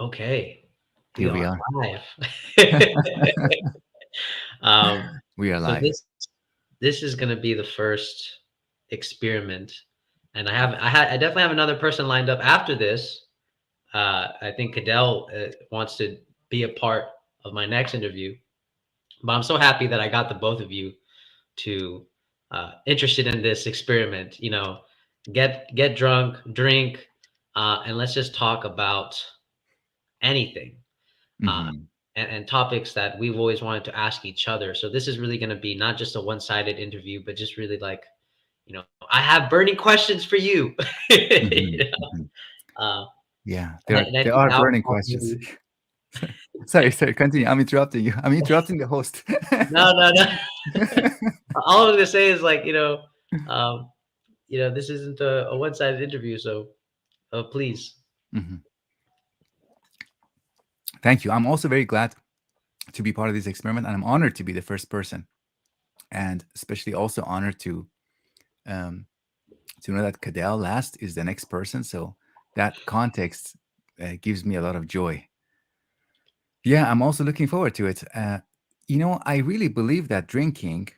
Okay, we Here we are are. live. Um, We are so live. this is gonna be the first experiment, and I definitely have another person lined up after this. I think Cadell wants to be a part of my next interview, but I'm so happy that I got the both of you to interested in this experiment. Get drunk, drink, and let's just talk about anything. uh, Hmm. and topics that we've always wanted to ask each other. So this is really going to be not just a one-sided interview, but just really like, I have burning questions for you. Hmm. Hmm. Uh, Yeah, and, there and I there think are burning alcohol questions. maybe. Sorry, continue. I'm interrupting you. I'm interrupting the host. No, no, no. All I was gonna say is like, um, this isn't a one-sided interview, so please. Mhm. Thank you. I'm also very glad to be part of this experiment, and I'm honored to be the first person, and especially also honored um, to know that Cadell last is the next person. So that context gives me a lot of joy. Yeah, I'm also looking forward to it. I really believe that drinking.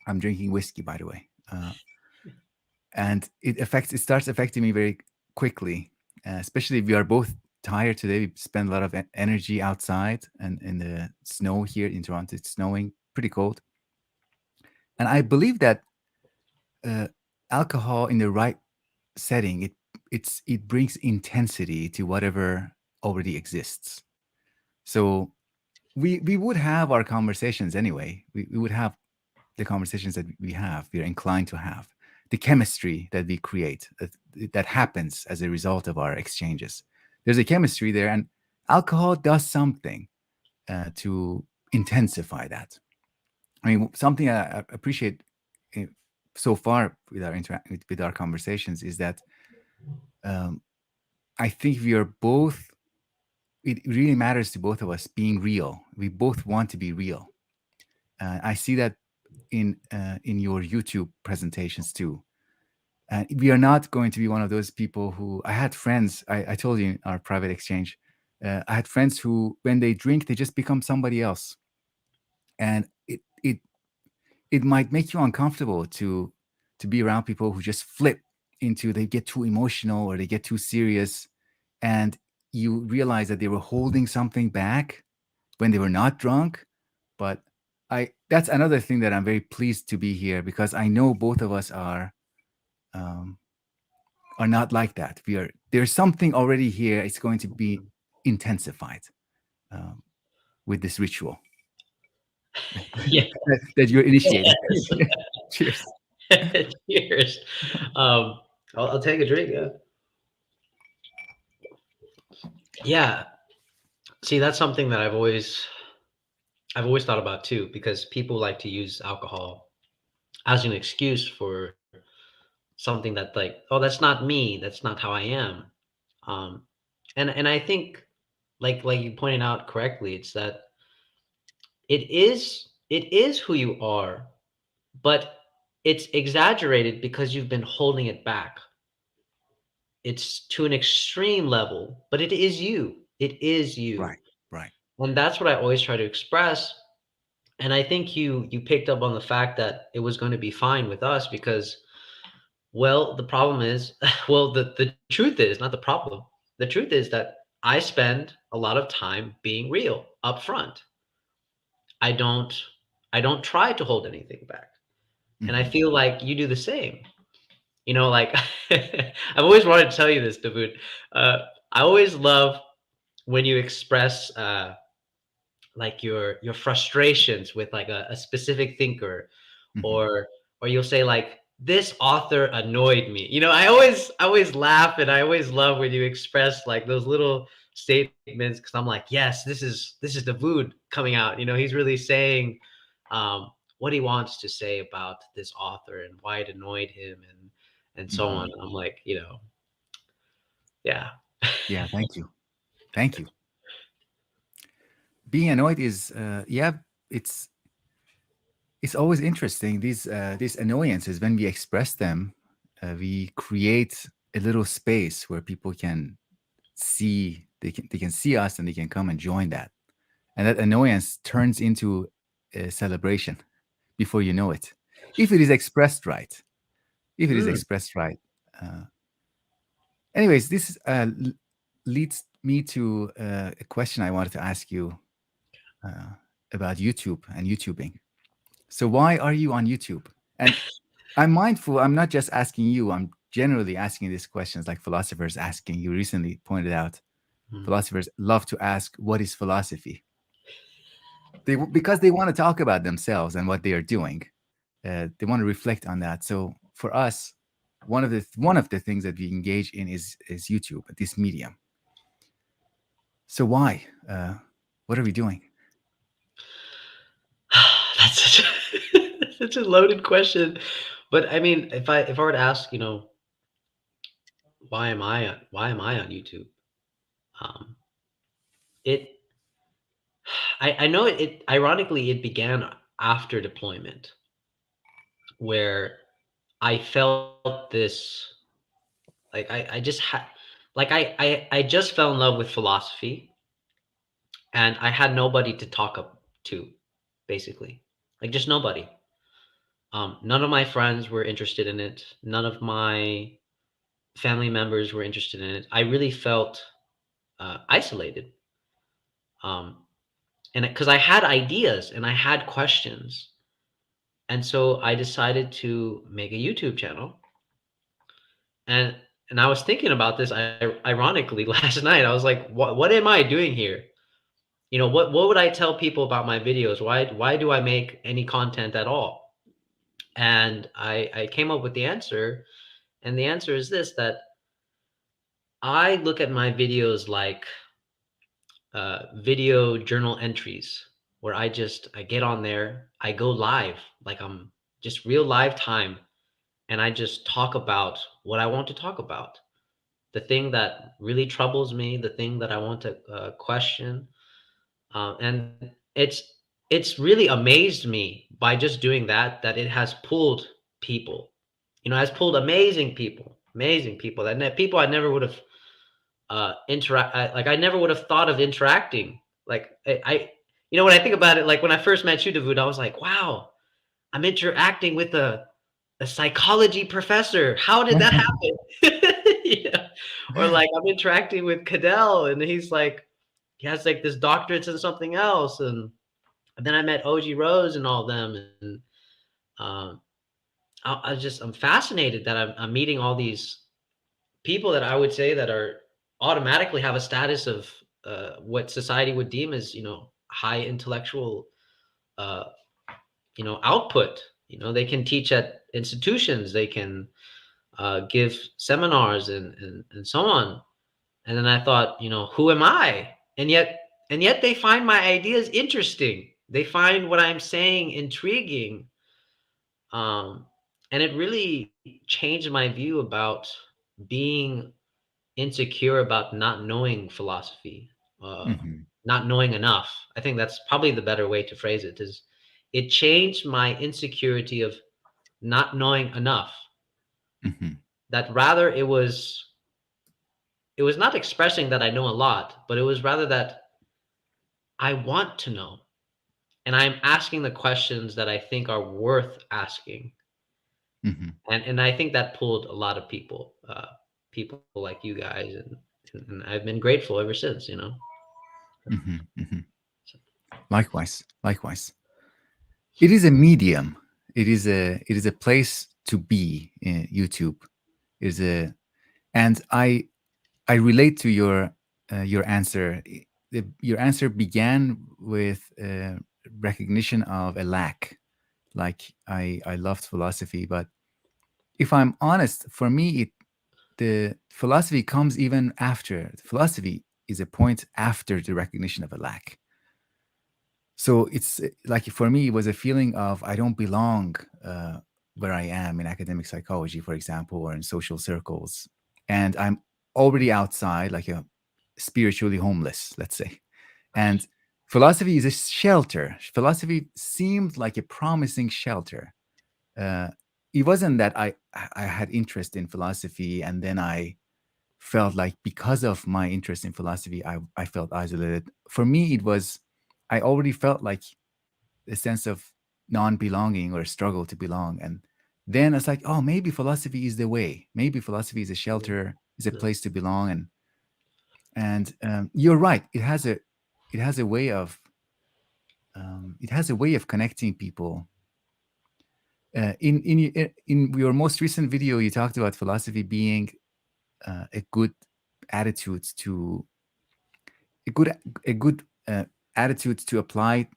I'm drinking whiskey, by the way, and it starts affecting me very quickly, especially if we are both tired today. We spend a lot of energy outside and in the snow here in Toronto. It's snowing, pretty cold, and I believe that uh, alcohol in the right setting, it brings intensity to whatever already exists. So we would have our conversations anyway. We would have the conversations that we're inclined to have, the chemistry that we create that happens as a result of our exchanges. There's a chemistry there, and alcohol does something to intensify that. I mean, something I appreciate uh, so far with with our conversations is that um, I think we are both. It really matters to both of us being real. We both want to be real. I see that in your YouTube presentations too. And we are not going to be one of those people who I had friends. I told you in our private exchange, I had friends who, when they drink, they just become somebody else, and it might make you uncomfortable to be around people who just flip into they get too emotional or they get too serious, and you realize that they were holding something back when they were not drunk. But I that's another thing that I'm very pleased to be here because I know both of us um, are not like that. There's something already here. It's going to be intensified um, with this ritual Yeah. that you're initiating. Cheers. Cheers. Um, I'll take a drink. Yeah. Yeah. See, that's something that I've always thought about too, because people like to use alcohol as an excuse for something that like, oh, that's not me, that's not how I am. Um, and I think like you pointed out correctly, it's that it is who you are, but it's exaggerated because you've been holding it back. It's to an extreme level, but it is you. It is you. Right, right. And that's what I always try to express. And I think you picked up on the fact that it was going to be fine with us because, well, the problem is, well, the truth is not the problem. The truth is that I spend a lot of time being real up front. I don't I don't try to hold anything back. And I Hmm. feel like you do the same. Like I've always wanted to tell you this, Davood. Uh, I always love when you express like your frustrations with like a specific thinker, Hmm. or you'll say like this author annoyed me. I always laugh, and I always love when you express like those little statements, because I'm like, yes, this is Davood coming out. He's really saying what he wants to say about this author and why it annoyed him, and so on. Hmm. And I'm like, yeah. Yeah, thank you. Thank you. Being annoyed is, yeah, it's it's always interesting. These annoyances, when we express them, we create a little space where people can see. They can see us and they can come and join that, and that annoyance turns into a celebration before you know it, if it is expressed right. If it is Mm. expressed right. Uh, Anyways, this leads me to a question I wanted to ask you uh, about YouTube and YouTubing. So, why are you on YouTube? And I'm mindful, I'm not just asking you, I'm generally asking these questions like philosophers asking. You recently pointed out Mm. philosophers love to ask, what is philosophy? Because they want to talk about themselves and what they are doing. They want to reflect on that. So, for us, one of the things that we engage in is YouTube, this medium. So why? What are we doing? That's such a such a loaded question. But I mean, if I were to ask, why am I on YouTube? Um, it I know it ironically it began after deployment where I felt this like I just had like I just fell in love with philosophy and I had nobody to talk up to, basically. Like just nobody. None of my friends were interested in it. None of my family members were interested in it. I really felt isolated. Um, and because I had ideas and I had questions, and so I decided to make a YouTube channel. And I was thinking about this ironically last night. I was like, what am I doing here? What would I tell people about my videos? Why do I make any content at all? And I came up with the answer, and the answer is this: that I look at my videos like video journal entries where I get on there, I go live, like I'm just real live time, and I just talk about what I want to talk about, the thing that really troubles me, the thing that I want to question, and it's really amazed me by just doing that it has pulled people, has pulled amazing people people I never would have like I never would have thought of interacting. Like when I think about it, like when I first met you, Davood, I was like, wow, I'm interacting with a psychology professor. How did that happen? Yeah. Or like I'm interacting with Cadell and he has like this doctorates in something else. And then I met OG Rose and all of them. And um, I'm fascinated that I'm meeting all these people that I would say that are automatically have a status of what society would deem as, high intellectual, uh, output. They can teach at institutions, they can give seminars and so on. And then I thought, who am I? And yet they find my ideas interesting. They find what I'm saying intriguing. Um, and it really changed my view about being insecure about not knowing philosophy, Hmm. not knowing enough. I think that's probably the better way to phrase it. Is it changed my insecurity of not knowing enough? Hmm. That rather it was not expressing that I know a lot, but it was rather that I want to know. And I'm asking the questions that I think are worth asking. Hmm. And I think that pulled a lot of people like you guys, and I've been grateful ever since. Hmm. Hmm. So, Likewise, likewise. It is a medium. It is a place to be. In YouTube is a, and I relate to your answer. Your answer began with recognition of a lack. Like I loved philosophy, but if I'm honest, for me, the philosophy comes even after. Philosophy is a point after the recognition of a lack. So it's like for me, it was a feeling of I don't belong where I am in academic psychology, for example, or in social circles, and I'm already outside, like a spiritually homeless, let's say. And philosophy is a shelter. Philosophy seemed like a promising shelter. Uh, it wasn't that I had interest in philosophy and then I felt like because of my interest in philosophy, I felt isolated. For me, it was, I already felt like a sense of non-belonging or a struggle to belong. And then it's like, oh, maybe philosophy is the way. Maybe philosophy is a shelter, is a Yeah. place to belong. And you're right. It has a way of it has a way of connecting people. In your most recent video, you talked about philosophy being a good attitude to a good a good attitude to apply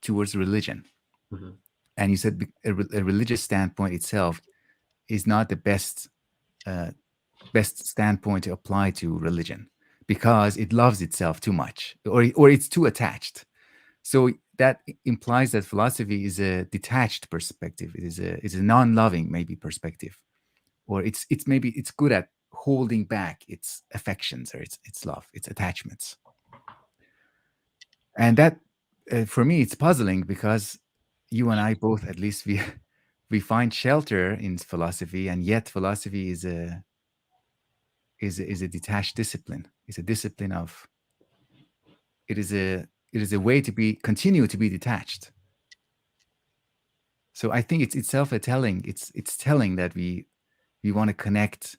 towards religion. Mhm. And you said a religious standpoint itself is not the uh, best standpoint to apply to religion because it loves itself too much, or it's too attached. So that implies that philosophy is a detached perspective. It is a non-loving maybe perspective, or it's maybe it's good at holding back its affections or its love, its attachments. And that for me it's puzzling because you and I both, at least we we find shelter in philosophy, and yet philosophy is a detached discipline. It's a discipline of it is a way to be continue to be detached. So I think it's itself a telling. It's telling that we want to connect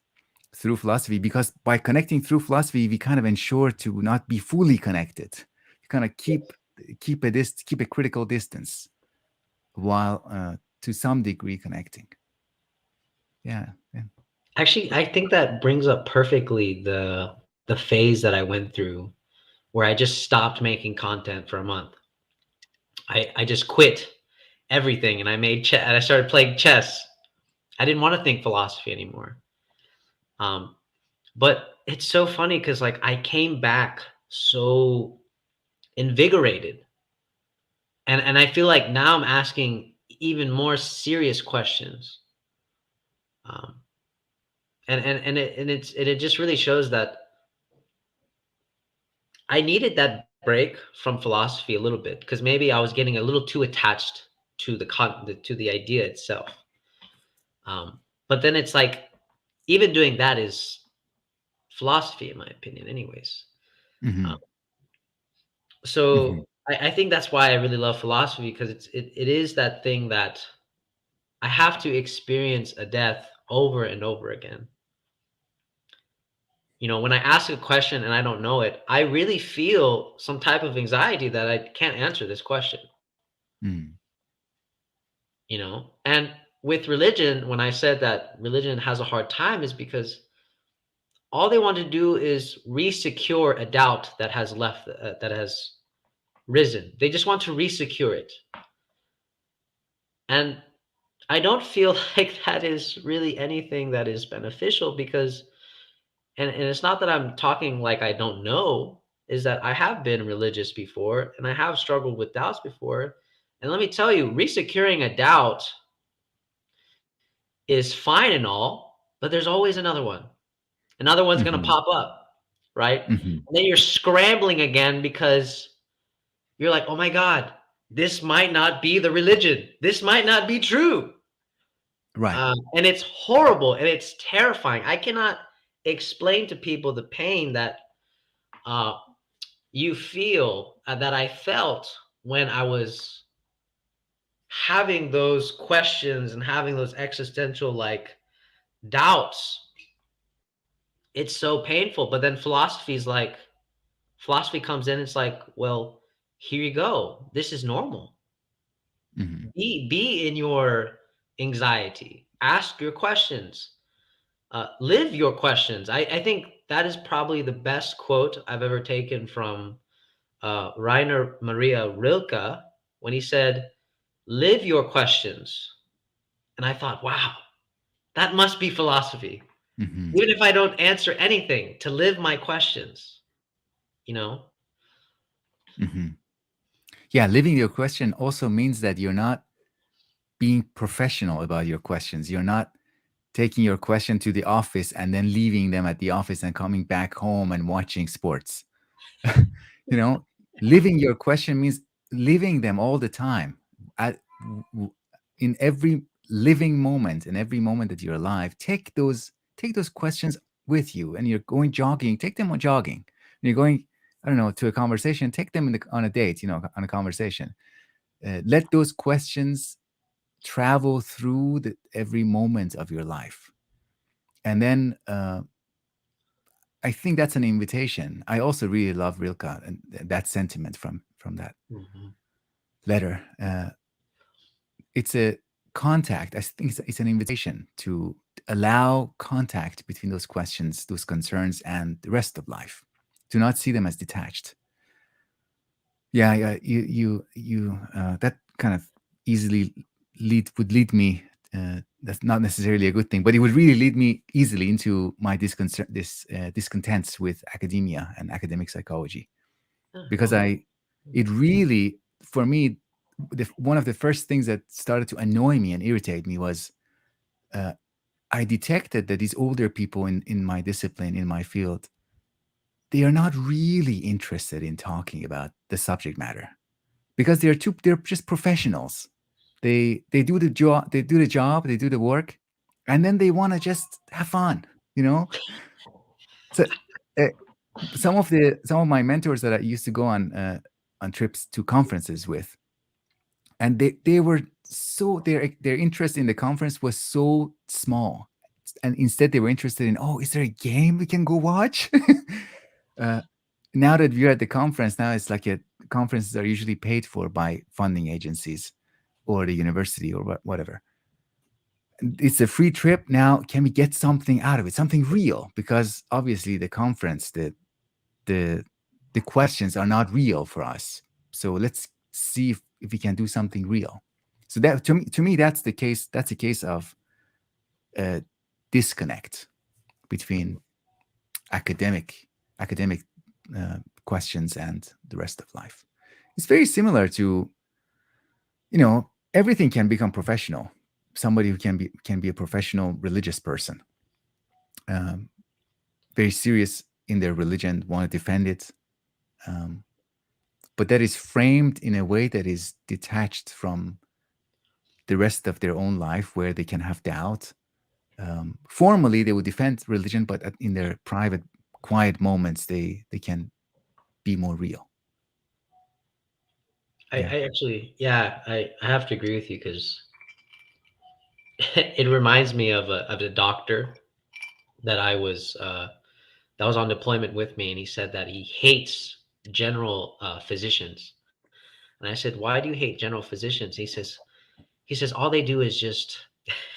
through philosophy, because by connecting through philosophy, we kind of ensure to not be fully connected. You kind of keep a critical distance while to some degree connecting. Yeah. Yeah. Actually, I think that brings up perfectly the phase that I went through where I just stopped making content for a month. I just quit everything and I made and I started playing chess. I didn't want to think philosophy anymore. Um, but it's so funny because like I came back so invigorated, and I feel like now I'm asking even more serious questions. Um, and it just really shows that I needed that break from philosophy a little bit because maybe I was getting a little too attached to to the idea itself. But then it's like even doing that is philosophy, in my opinion, anyways. Um, Hmm. Hmm. so I think that's why I really love philosophy because it is that thing that I have to experience a death over and over again. When I ask a question and I don't know it, I really feel some type of anxiety that I can't answer this question. Mm. And with religion, when I said that religion has a hard time, is because all they want to do is resecure a doubt that has left, that has risen. They just want to resecure it. And I don't feel like that is really anything that is beneficial because, and it's not that I'm talking like I don't know, is that I have been religious before and I have struggled with doubts before. And let me tell you, resecuring a doubt is fine and all, but there's always another one. Another one's going to Hmm. pop up, right? Hmm. And then you're scrambling again because you're like, oh my God, this might not be the religion. This might not be true. Right. And it's horrible and it's terrifying. I cannot explain to people the pain that uh, you feel, that I felt when I was having those questions and having those existential like doubts. It's so painful. But then philosophy comes in. It's like, well, here you go. This is normal. Hmm. Be in your anxiety. Ask your questions. Live your questions. I think that is probably the best quote I've ever taken from Rainer Maria Rilke when he said, "Live your questions." And I thought, wow, that must be philosophy. Hmm. Even if I don't answer anything, to live my questions. You know? Hmm. Yeah, living your question also means that you're not being professional about your questions. You're not taking your question to the office and then leaving them at the office and coming back home and watching sports. you know, living your question means living them all the time. At, in every living moment, in every moment that you're alive, take those questions with you, and you're going jogging, take them on jogging. And you're going, I don't know, to a conversation, take them on a date, on a conversation. Let those questions travel through every moment of your life. And then I think that's an invitation. I also really love Rilke and that sentiment from that Mhm. letter. It's a contact. I think it's an invitation to allow contact between those questions, those concerns, and the rest of life. Do not see them as detached. Yeah, yeah. That kind of easily lead me. That's not necessarily a good thing, but it would really lead me easily into my discontents with academia and academic psychology, because Well, it really, for me, one of the first things that started to annoy me and irritate me was uh, I detected that these older people in my discipline, in my field, they are not really interested in talking about the subject matter, because they're just professionals. They do the job, they do the work, and then they want to just have fun, you know. So uh, some of my mentors that I used to go on trips to conferences with, and they were so their interest in the conference was so small, and instead they were interested in, oh, is there a game we can go watch? uh, Now that we're at the conference, now it's like conferences are usually paid for by funding agencies or the university or whatever. It's a free trip. Now can we get something out of it, something real? Because obviously the conference, the the questions are not real for us. So let's see if we can do something real. So that, to me that's the case. That's a case of a disconnect between academic academic questions and the rest of life. It's very similar to, everything can become professional. Somebody who can be a professional religious person, um, very serious in their religion, want to defend it, um, but that is framed in a way that is detached from the rest of their own life, where they can have doubt. Formally, they would defend religion, but in their private, quiet moments, they can be more real. Yeah. I actually, yeah, I have to agree with you because it reminds me of a doctor that that was on deployment with me, and he said that he hates general physicians. And I said, "Why do you hate general physicians?" He says all they do is just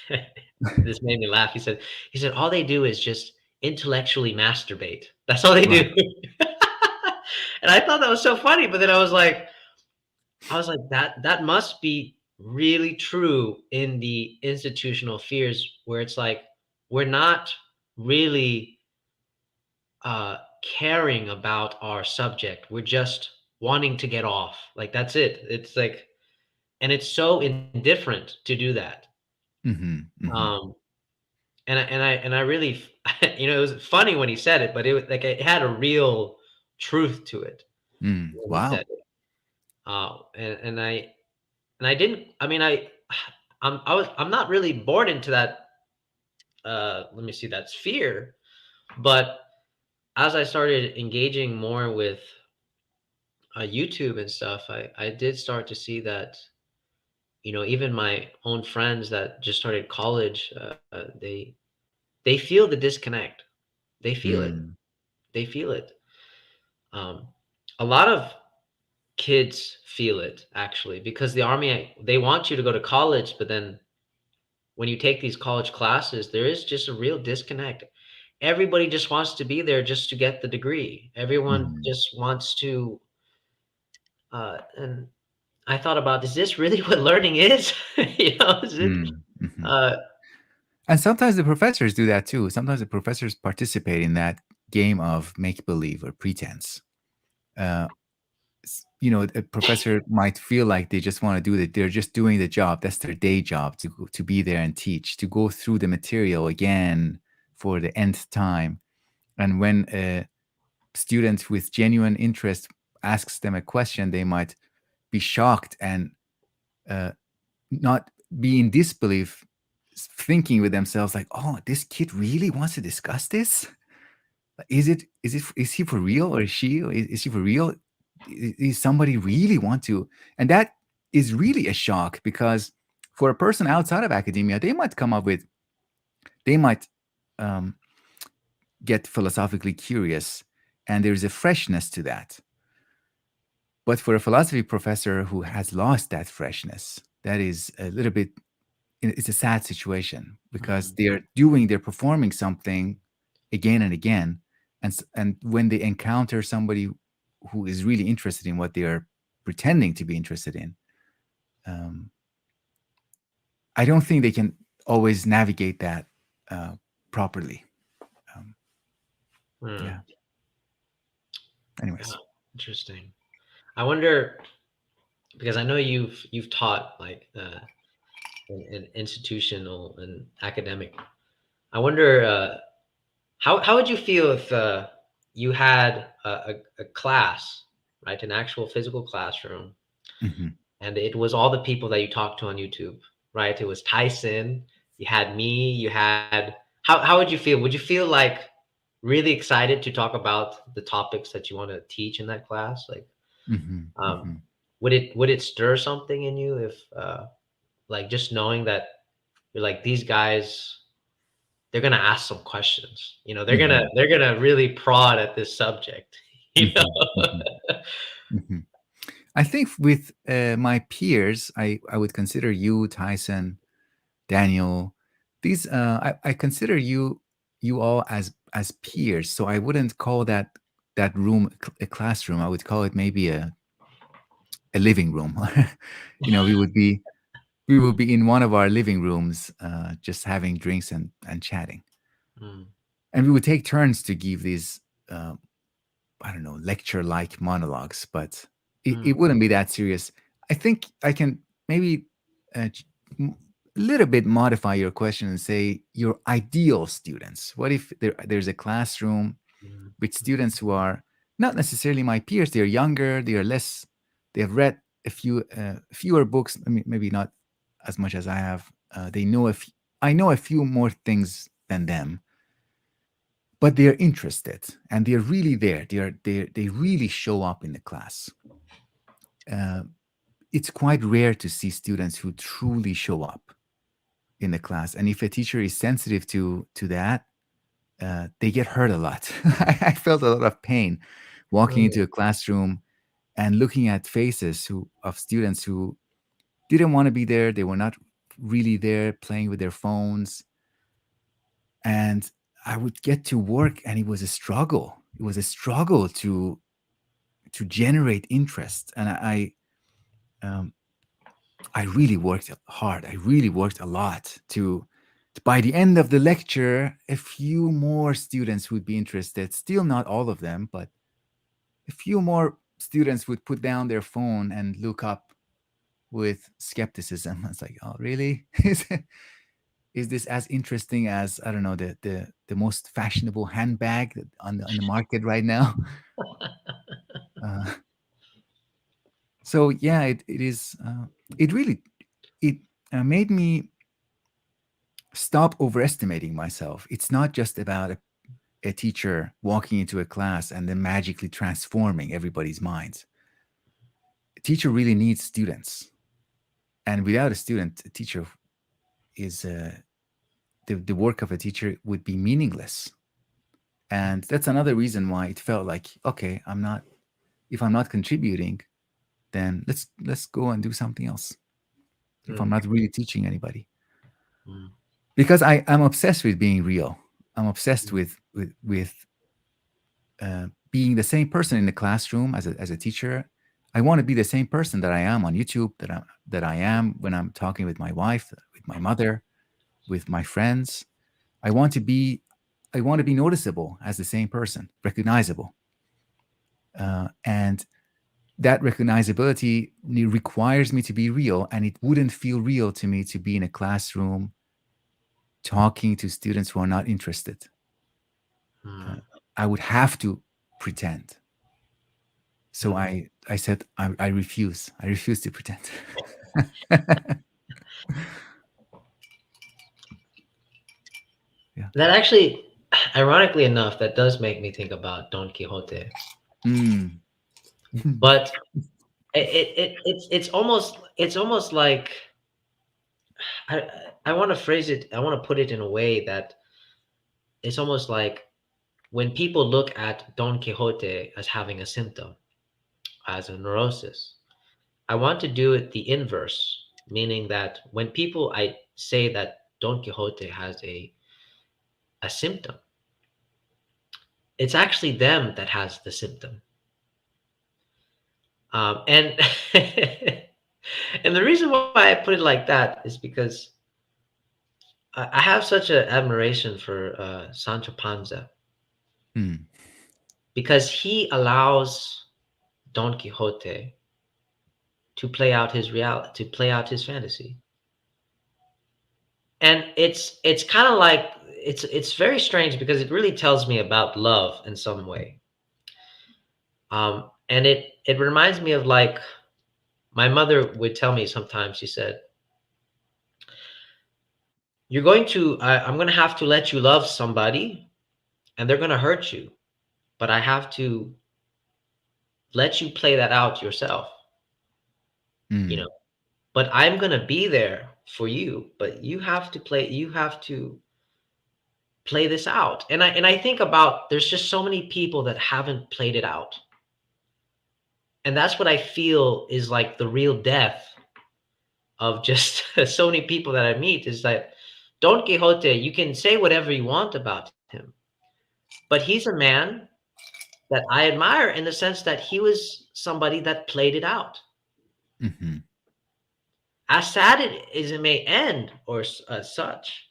this made me laugh. He said all they do is just intellectually masturbate. That's all they Right. do. And I thought that was so funny, but then I was like that must be really true in the institutional fears where it's like we're not really caring about our subject. We're just wanting to get off. Like that's it. It's like, and it's so indifferent to do that. Hmm. Hmm. Um, and I really, it was funny when he said it, but it was like it had a real truth to it Mm. when he Wow. said it. And I didn't. I mean, I'm not really born into that. Let me see, that sphere. But as I started engaging more with YouTube and stuff, I did start to see that, even my own friends that just started college, they feel the disconnect. They feel it. Mm. They feel it. Um, a lot of kids feel it actually because the army, they want you to go to college, but then when you take these college classes, there is just a real disconnect. Everybody just wants to be there just to get the degree. Everyone Mm. just wants to, and I thought about, is this really what learning is? Is it? Mm. Hmm. Uh, And sometimes the professors do that too. Sometimes the professors participate in that game of make believe or pretense. Uh, a professor might feel like they just want to do that. They're just doing the job. That's their day job, to be there and teach, to go through the material again for the nth time. And when a student with genuine interest asks them a question, they might be shocked and uh, not be in disbelief, thinking with themselves like, "Oh, this kid really wants to discuss this." Is he for real, or is she for real? Is somebody really want to? And that is really a shock, because for a person outside of academia, they might come up with, they might um, get philosophically curious, and there's a freshness to that. But for a philosophy professor who has lost that freshness, that is a little bit, it's a sad situation, because Mm, they're performing something again and again, and when they encounter somebody who is really interested in what they are pretending to be interested in, um, I don't think they can always navigate that uh, properly. um, mm. yeah. Yeah, Anyways. interesting. I wonder, because I know you've taught like in institutional and academic. I wonder how would you feel if you had a class, right, an actual physical classroom, Hmm. and it was all the people that you talked to on YouTube, right? It was Tyson, you had me, you had how would you feel? Would you feel like really excited to talk about the topics that you want to teach in that class? Like, Hmm. um, Hmm. would it stir something in you if like just knowing that you're like these guys, they're gonna ask some questions. You know, Hmm. they're gonna really prod at this subject. You know. Hmm. Hmm. Hmm. I think with my peers, I would consider you, Tyson, Daniel. These I consider you all as peers. So I wouldn't call that room a classroom. I would call it maybe a living room. You know, we would be in one of our living rooms, just having drinks and chatting, Mm, and we would take turns to give these uh, I don't know, lecture like monologues, but it mm, wouldn't be that serious. I think I can maybe a little bit modify your question and say your ideal students. What if there's a classroom mm, with students who are not necessarily my peers? They're younger, they are less, they have read a few fewer books, I mean, maybe not as much as I have. They know I know a few more things than them, but they're interested and they're really there. They really show up in the class. Uh, it's quite rare to see students who truly show up in the class, and if a teacher is sensitive to that, they get hurt a lot. I felt a lot of pain walking mm, into a classroom and looking at faces of students who didn't want to be there. They were not really there, playing with their phones, and I would get to work, and it was a struggle. It was a struggle to generate interest, and um, I really worked hard. I really worked a lot to. By the end of the lecture, a few more students would be interested. Still not all of them, but a few more students would put down their phone and look up with skepticism. It's like, oh, really? Is this as interesting as, I don't know, the most fashionable handbag on the market right now? Uh, so yeah, it is. It really it made me stop overestimating myself. It's not just about a teacher walking into a class and then magically transforming everybody's minds. A teacher really needs students, and without a student, a teacher is the work of a teacher would be meaningless. And that's another reason why it felt like, okay, I'm not, if I'm not contributing, then let's go and do something else. If I'm mm, not really teaching anybody, mm, because I'm obsessed with being real. I'm obsessed with being the same person in the classroom as a teacher. I want to be the same person that I am on YouTube, that I am when I'm talking with my wife, with my mother, with my friends. I want to be I want to be noticeable as the same person, recognizable, and that recognizability requires me to be real, and it wouldn't feel real to me to be in a classroom talking to students who are not interested. Uh, mm. I would have to pretend. So Mm. I said I refuse. I refuse to pretend. Yeah. That actually, ironically enough, that does make me think about Don Quixote. Mm. But it's almost like I I want to phrase it. I want to put it in a way that it's almost like when people look at Don Quixote as having a symptom, as a neurosis, I want to do it the inverse, meaning that when people I say that Don Quixote has a symptom, it's actually them that has the symptom. And and the reason why I put it like that is because I have such an admiration for Sancho Panza Mm. because he allows Don Quixote to play out his reality, to play out his fantasy. And it's kind of like it's very strange because it really tells me about love in some way. And it reminds me of like my mother would tell me sometimes. She said, I'm going to have to let you love somebody, and they're going to hurt you, but I have to let you play that out yourself, you know. Mm. But I'm going to be there for you, but you have to play this out. And I think about, there's just so many people that haven't played it out. And that's what I feel is like the real death of just so many people that I meet, is that Don Quixote, you can say whatever you want about him, but he's a man that I admire in the sense that he was somebody that played it out. Mhm. As sad it may end, or such,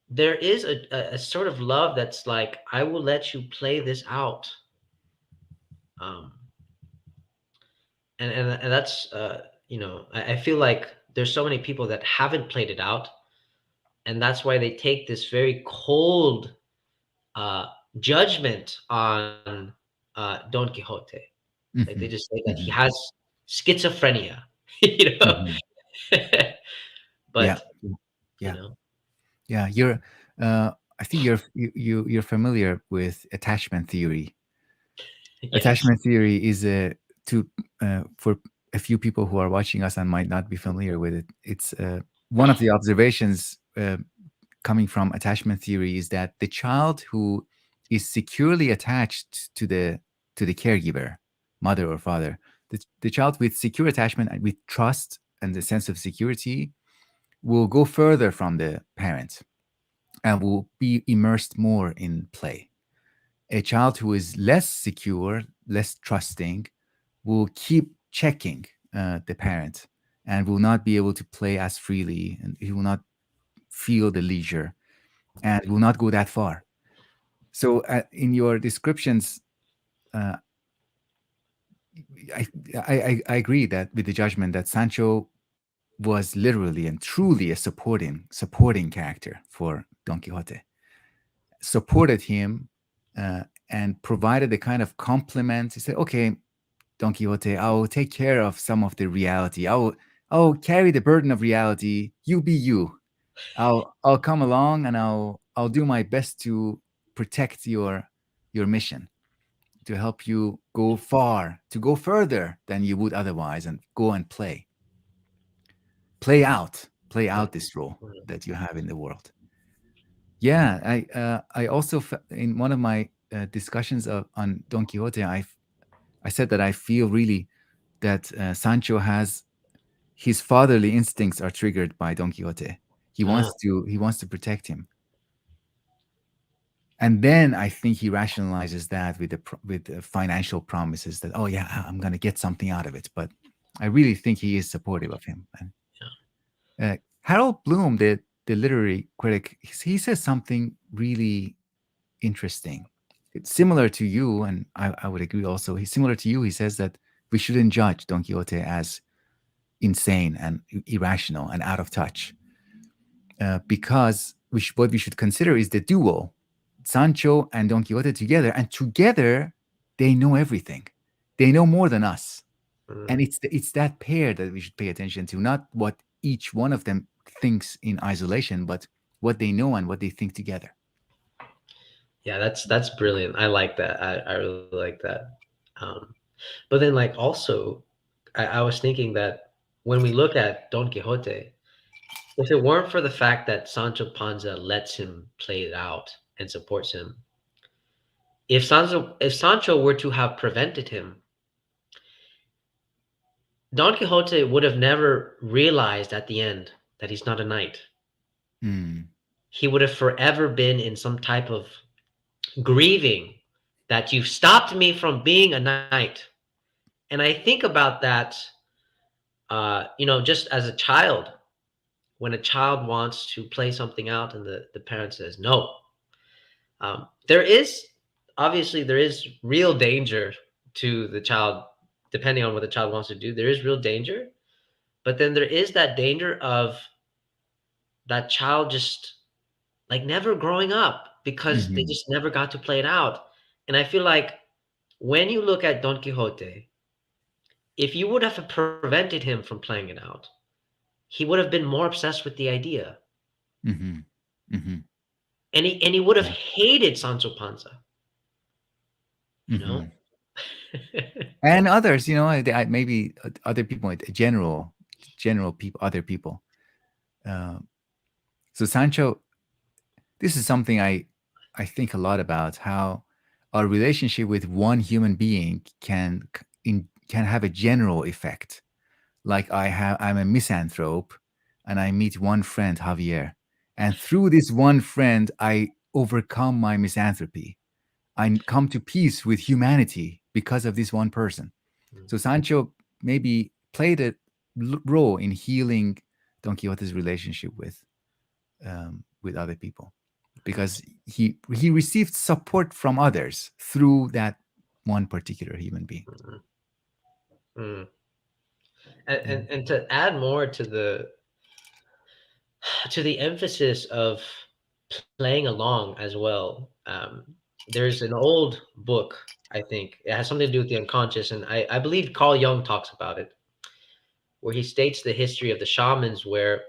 there is a sort of love that's like, I will let you play this out. Um, and that's I feel like there's so many people that haven't played it out, and that's why they take this very cold uh, judgment on Don Quixote. Like they just Mhm. say that he Mhm. has schizophrenia, you know. Mhm. Yeah. But you Yeah. know, Yeah. I think you're familiar with attachment theory. yes. Attachment theory is a to for a few people who are watching us and might not be familiar with it. It's one of the observations coming from attachment theory is that the child who is securely attached to the caregiver, mother or father, the child with secure attachment and with trust and the sense of security will go further from the parent and will be immersed more in play. A child who is less secure, less trusting, will keep checking the parent and will not be able to play as freely, and he will not feel the leisure and will not go that far. So, in your descriptions, uh, I, I agree that with the judgment that Sancho was literally and truly a supporting character for Don Quixote, supported him uh, and provided the kind of compliment. He said, "Okay, Don Quixote, I'll take care of some of the reality. I'll carry the burden of reality. You be you. I'll come along and I'll do my best to protect your mission, to help you go far, to go further than you would otherwise, and go and play Mm, out this role mm, that you have in the world." Yeah, I also in one of my discussions on Don Quixote, I said that I feel really that Sancho has his fatherly instincts are triggered by Don Quixote. ah, He wants to protect him, and then I think he rationalizes that with with the financial promises that, oh yeah, I'm going to get something out of it. But I really think he is supportive of him. And yeah. Harold Bloom, the literary critic, he says something really interesting. It's similar to you, and I would agree also. He's similar to you. He says that we shouldn't judge Don Quixote as insane and irrational and out of touch, because what we should consider is the duo, Sancho and Don Quixote together, and together they know everything. They know more than us, and Mm. it's that pair that we should pay attention to, not what each one of them thinks in isolation, but what they know and what they think together. Yeah, that's brilliant. I like that. I really like that. Um, but then like also, I was thinking that when we look at Don Quixote, if it weren't for the fact that Sancho Panza lets him play it out and supports him, if Sancho were to have prevented him, Don Quixote would have never realized at the end that he's not a knight. Mm, He would have forever been in some type of grieving that you've stopped me from being a knight. And I think about that, just as a child, when a child wants to play something out and the parent says no. There is obviously there is real danger to the child, depending on what the child wants to do. There is real danger, but then there is that danger of that child just like never growing up because they hmm just never got to play it out. And I feel like when you look at Don Quixote, if you would have prevented him from playing it out, he would have been more obsessed with the idea, hmm hmm and he would have Yeah. hated Sancho Panza, you know. hmm And others, maybe other people, general people, other people. Uh, so Sancho, this is something I think a lot about how our relationship with one human being can have a general effect. Like I'm a misanthrope, and I meet one friend, Javier, and through this one friend, I overcome my misanthropy. I come to peace with humanity because of this one person. So Sancho maybe played a role in healing Don Quixote's relationship with other people, because he received support from others through that one particular human being. Mm, mm. And, Yeah. and and to add more to the emphasis of playing along as well, there's an old book. I think it has something to do with the unconscious, and I believe Carl Jung talks about it, where he states the history of the shamans, where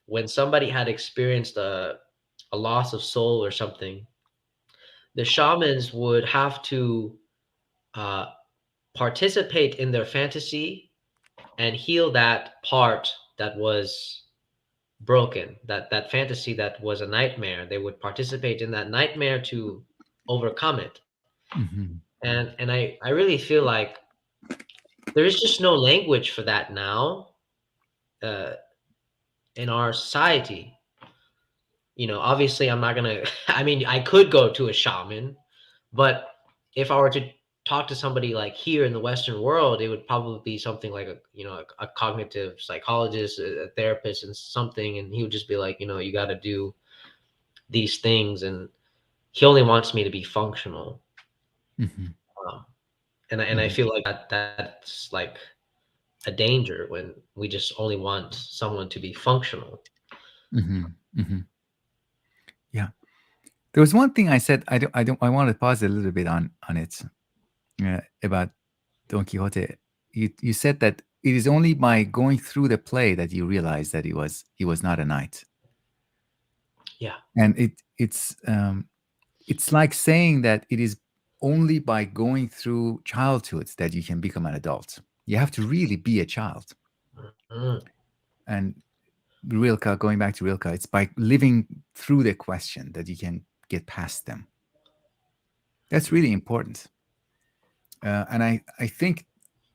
when somebody had experienced a loss of soul or something, the shamans would have to uh, participate in their fantasy and heal that part that was broken, that fantasy that was a nightmare. They would participate in that nightmare to overcome it. hmm And I really feel like there is just no language for that now, uh, in our society. Obviously I'm not gonna I mean, I could go to a shaman, but if I were to talk to somebody like here in the Western world, it would probably be something like a cognitive psychologist, a therapist, and something, and he would just be like, you got to do these things, and he only wants me to be functional. hmm Um, and I hmm feel like that's like a danger when we just only want someone to be functional. hmm hmm Yeah. There was one thing I said. I want to pause a little bit on it, about Don Quixote. You said that it is only by going through the play that you realize that he was not a knight, Yeah. and it's like saying that it is only by going through childhood that you can become an adult. You have to really be a child. Mm, And Rilke, going back to Rilke, it's by living through the question that you can get past them. That's really important. And I think,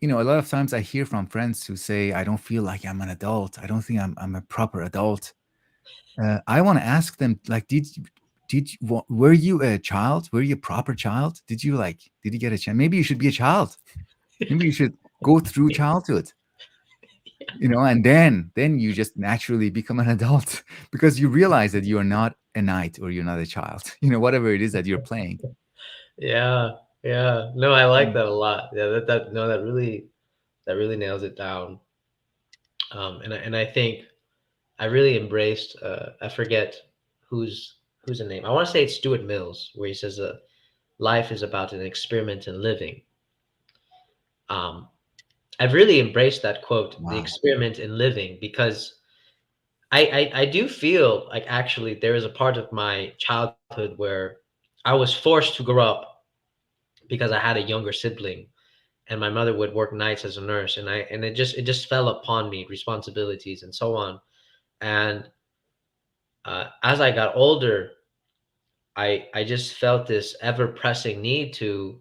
a lot of times I hear from friends who say, I don't feel like I'm an adult. I don't think I'm a proper adult. I want to ask them, like, were you a child? Were you a proper child? Did you get a chance? Maybe you should be a child. Maybe you should go through childhood, and then you just naturally become an adult because you realize that you are not a knight or you're not a child, whatever it is that you're playing. yeah. Yeah. No, I like Mm. that a lot. Yeah. That no, that really nails it down. And I think I really embraced. I forget who's the name. I want to say it's Stuart Mills, where he says, "Life is about an experiment in living." Um, I've really embraced that quote, "the Wow. experiment in living," because I do feel like actually there is a part of my childhood where I was forced to grow up because I had a younger sibling, and my mother would work nights as a nurse, and it just fell upon me, responsibilities and so on. And as I got older, I just felt this ever pressing need to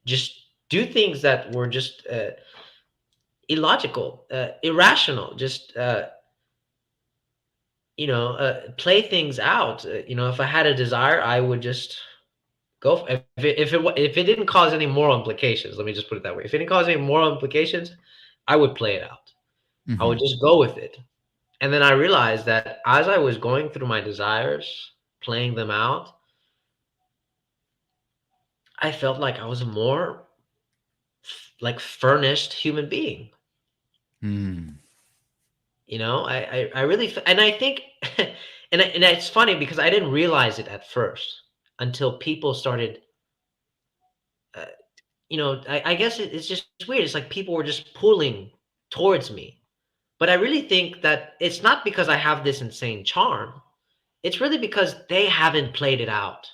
just do things that were just illogical, irrational, just play things out. If I had a desire, I would just go. If it didn't cause any moral implications, let me just put it that way. If it didn't cause any moral implications, I would play it out. I would Mm-hmm. just go with it. And then I realized that as I was going through my desires, playing them out, I felt like I was a more like furnished human being. Mm. I really, and I think, and it's funny because I didn't realize it at first until people started, uh, I guess it's just weird. It's like people were just pulling towards me. But I really think that it's not because I have this insane charm. It's really because they haven't played it out.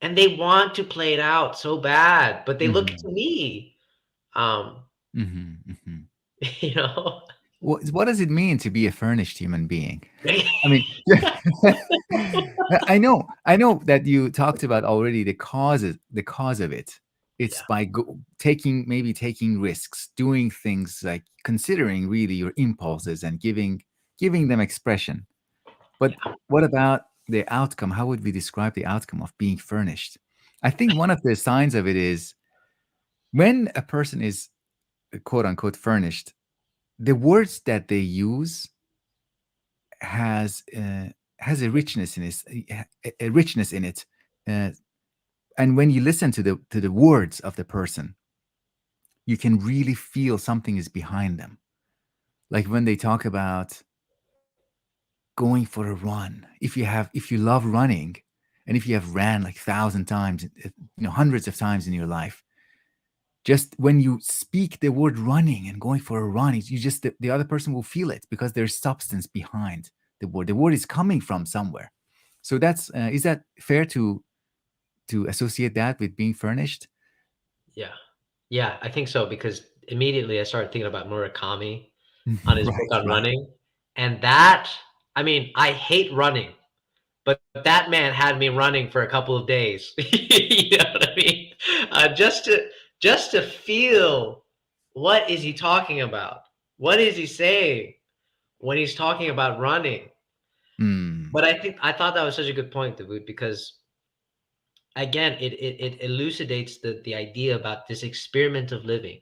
And they want to play it out so bad, but they look Mm-hmm. to me. Um, Mm-hmm. Mm-hmm. you know. What does it mean to be a furnished human being? I mean, I know that you talked about already the cause of it. It's Yeah, by taking risks, doing things like considering really your impulses and giving them expression. But yeah, what about the outcome? How would we describe the outcome of being furnished? I think one of the signs of it is when a person is quote unquote furnished, the words that they use has uh, has a richness in it, a richness in it. Uh, and when you listen to the words of the person, you can really feel something is behind them. Like when they talk about going for a run. If you love running, and if you have ran like 1,000 times, hundreds of times in your life, just when you speak the word running and going for a run, you just the other person will feel it because there's substance behind the word. The word is coming from somewhere. So that's is that fair to associate that with being furnished? yeah, yeah. I think so because immediately I started thinking about Murakami on his book Right, on right. running, and that I mean, I hate running, but that man had me running for a couple of days. You know what I mean? Just to feel what is he talking about? What is he saying when he's talking about running? Mm, But I thought that was such a good point, Dawood, because again, it elucidates the idea about this experiment of living,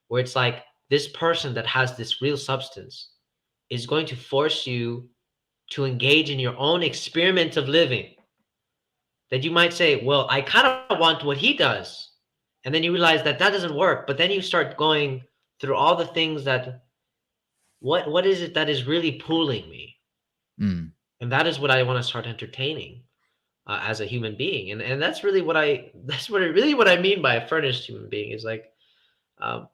where it's like this person that has this real substance is going to force you to engage in your own experiment of living. That you might say, well, I kind of want what he does. And then you realize that that doesn't work. But then you start going through all the things that, what is it that is really pulling me? mm, And that is what I want to start entertaining as a human being. And that's really what I mean by a furnished human being is like, um,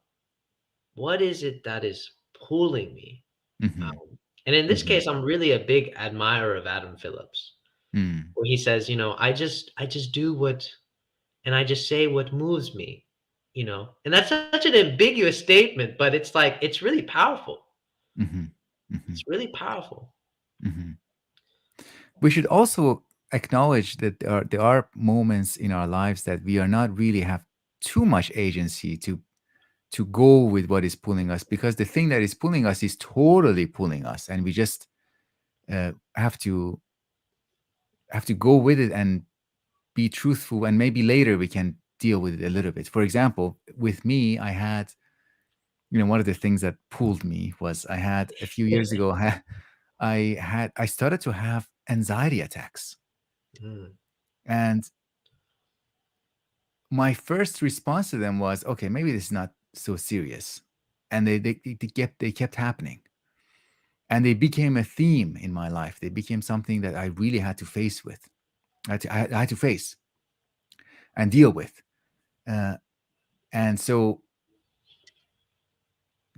what is it that is pulling me? mhm, And in this mhm, case, I'm really a big admirer of Adam Phillips, mm, where he says, I just do what, and I just say what moves me, and that's such an ambiguous statement, but it's like it's really powerful. mhm, It's mhm, really powerful. mhm. We should also acknowledge that there are moments in our lives that we are not really have too much agency to go with what is pulling us, because the thing that is pulling us is totally pulling us, and we just have to go with it and be truthful, and maybe later we can deal with it a little bit. For example, with me, I had, one of the things that pulled me was I had a few years ago, I started to have anxiety attacks. Mm, And my first response to them was, okay, maybe this is not so serious. And they kept happening. And they became a theme in my life. They became something that I really had to face with. I had to face and deal with. Uh, and so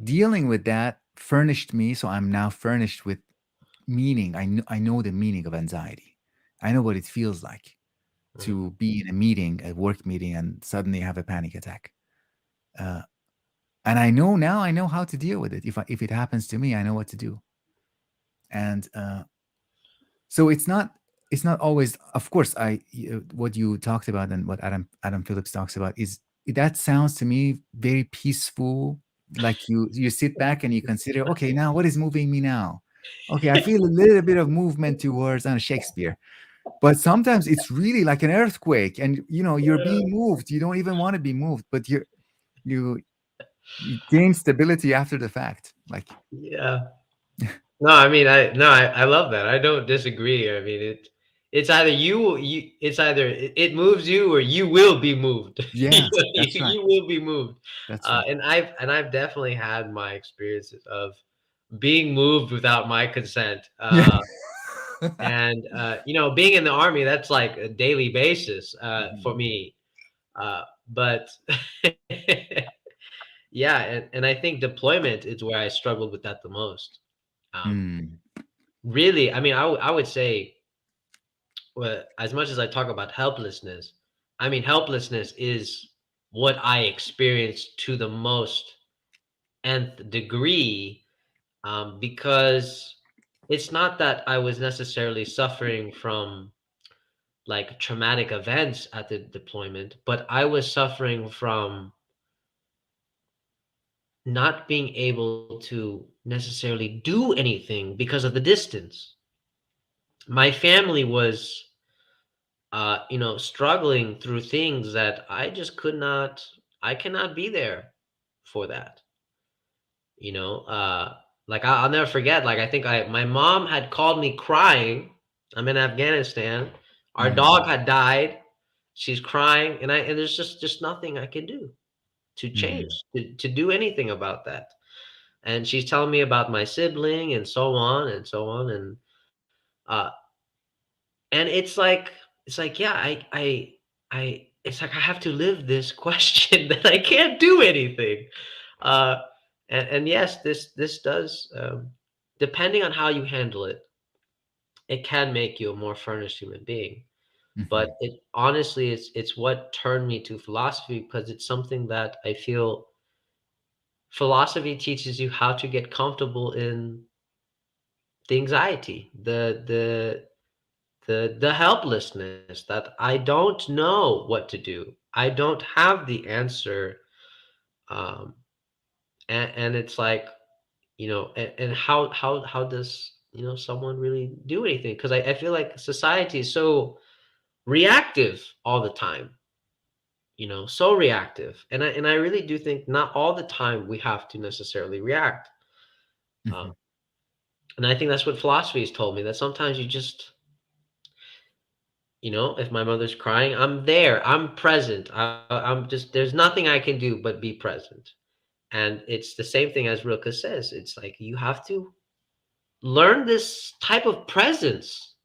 dealing with that furnished me. So I'm now furnished with meaning. I know the meaning of anxiety. I know what it feels like Mhm. to be in a meeting, a work meeting, and suddenly have a panic attack. Uh, and I know now, I know how to deal with it. If it happens to me, I know what to do. And so it's not always. Of course, what you talked about and what Adam Phillips talks about is that sounds to me very peaceful. Like you sit back and you consider, okay, now what is moving me now? Okay, I feel a little bit of movement towards Shakespeare, but sometimes it's really like an earthquake, and you're being moved. You don't even want to be moved, but you you gain stability after the fact. Like, Yeah. No, I mean, I love that. I don't disagree. I mean, it's either it's either it moves you or you will be moved. yeah, that's right. You will be moved. That's right. And I've definitely had my experiences of being moved without my consent. Yeah. And being in the army, that's like a daily basis for Mhm. me. But yeah, and I think deployment is where I struggled with that the most. Um, Mm. Really, I mean, I would say, well, as much as I talk about helplessness, I mean, helplessness is what I experienced to the most nth degree, because it's not that I was necessarily suffering from like traumatic events at the deployment, but I was suffering from not being able to necessarily do anything because of the distance. My family was struggling through things that I cannot be there for that. You know, like I'll never forget. Like I think my mom had called me crying. I'm in Afghanistan. Our dog Mm. had died. She's crying, and there's just nothing I can do to change Mhm. to do anything about that. And she's telling me about my sibling and so on and so on, uh, and it's like yeah, it's like I have to live this question that I can't do anything. Uh, and yes, this does, depending on how you handle it, it can make you a more furnished human being. But Mhm. it honestly, it's what turned me to philosophy because it's something that I feel philosophy teaches you how to get comfortable in the anxiety, the helplessness that I don't know what to do. I don't have the answer. Um, and it's like, and how does, someone really do anything? Because I feel like society is so reactive all the time, so reactive. And I really do think not all the time we have to necessarily react. Um, Mhm. and I think that's what philosophy has told me, that sometimes you just, if my mother's crying, I'm there, I'm present. I'm just, there's nothing I can do but be present. And it's the same thing as Rilke says. It's like you have to learn this type of presence.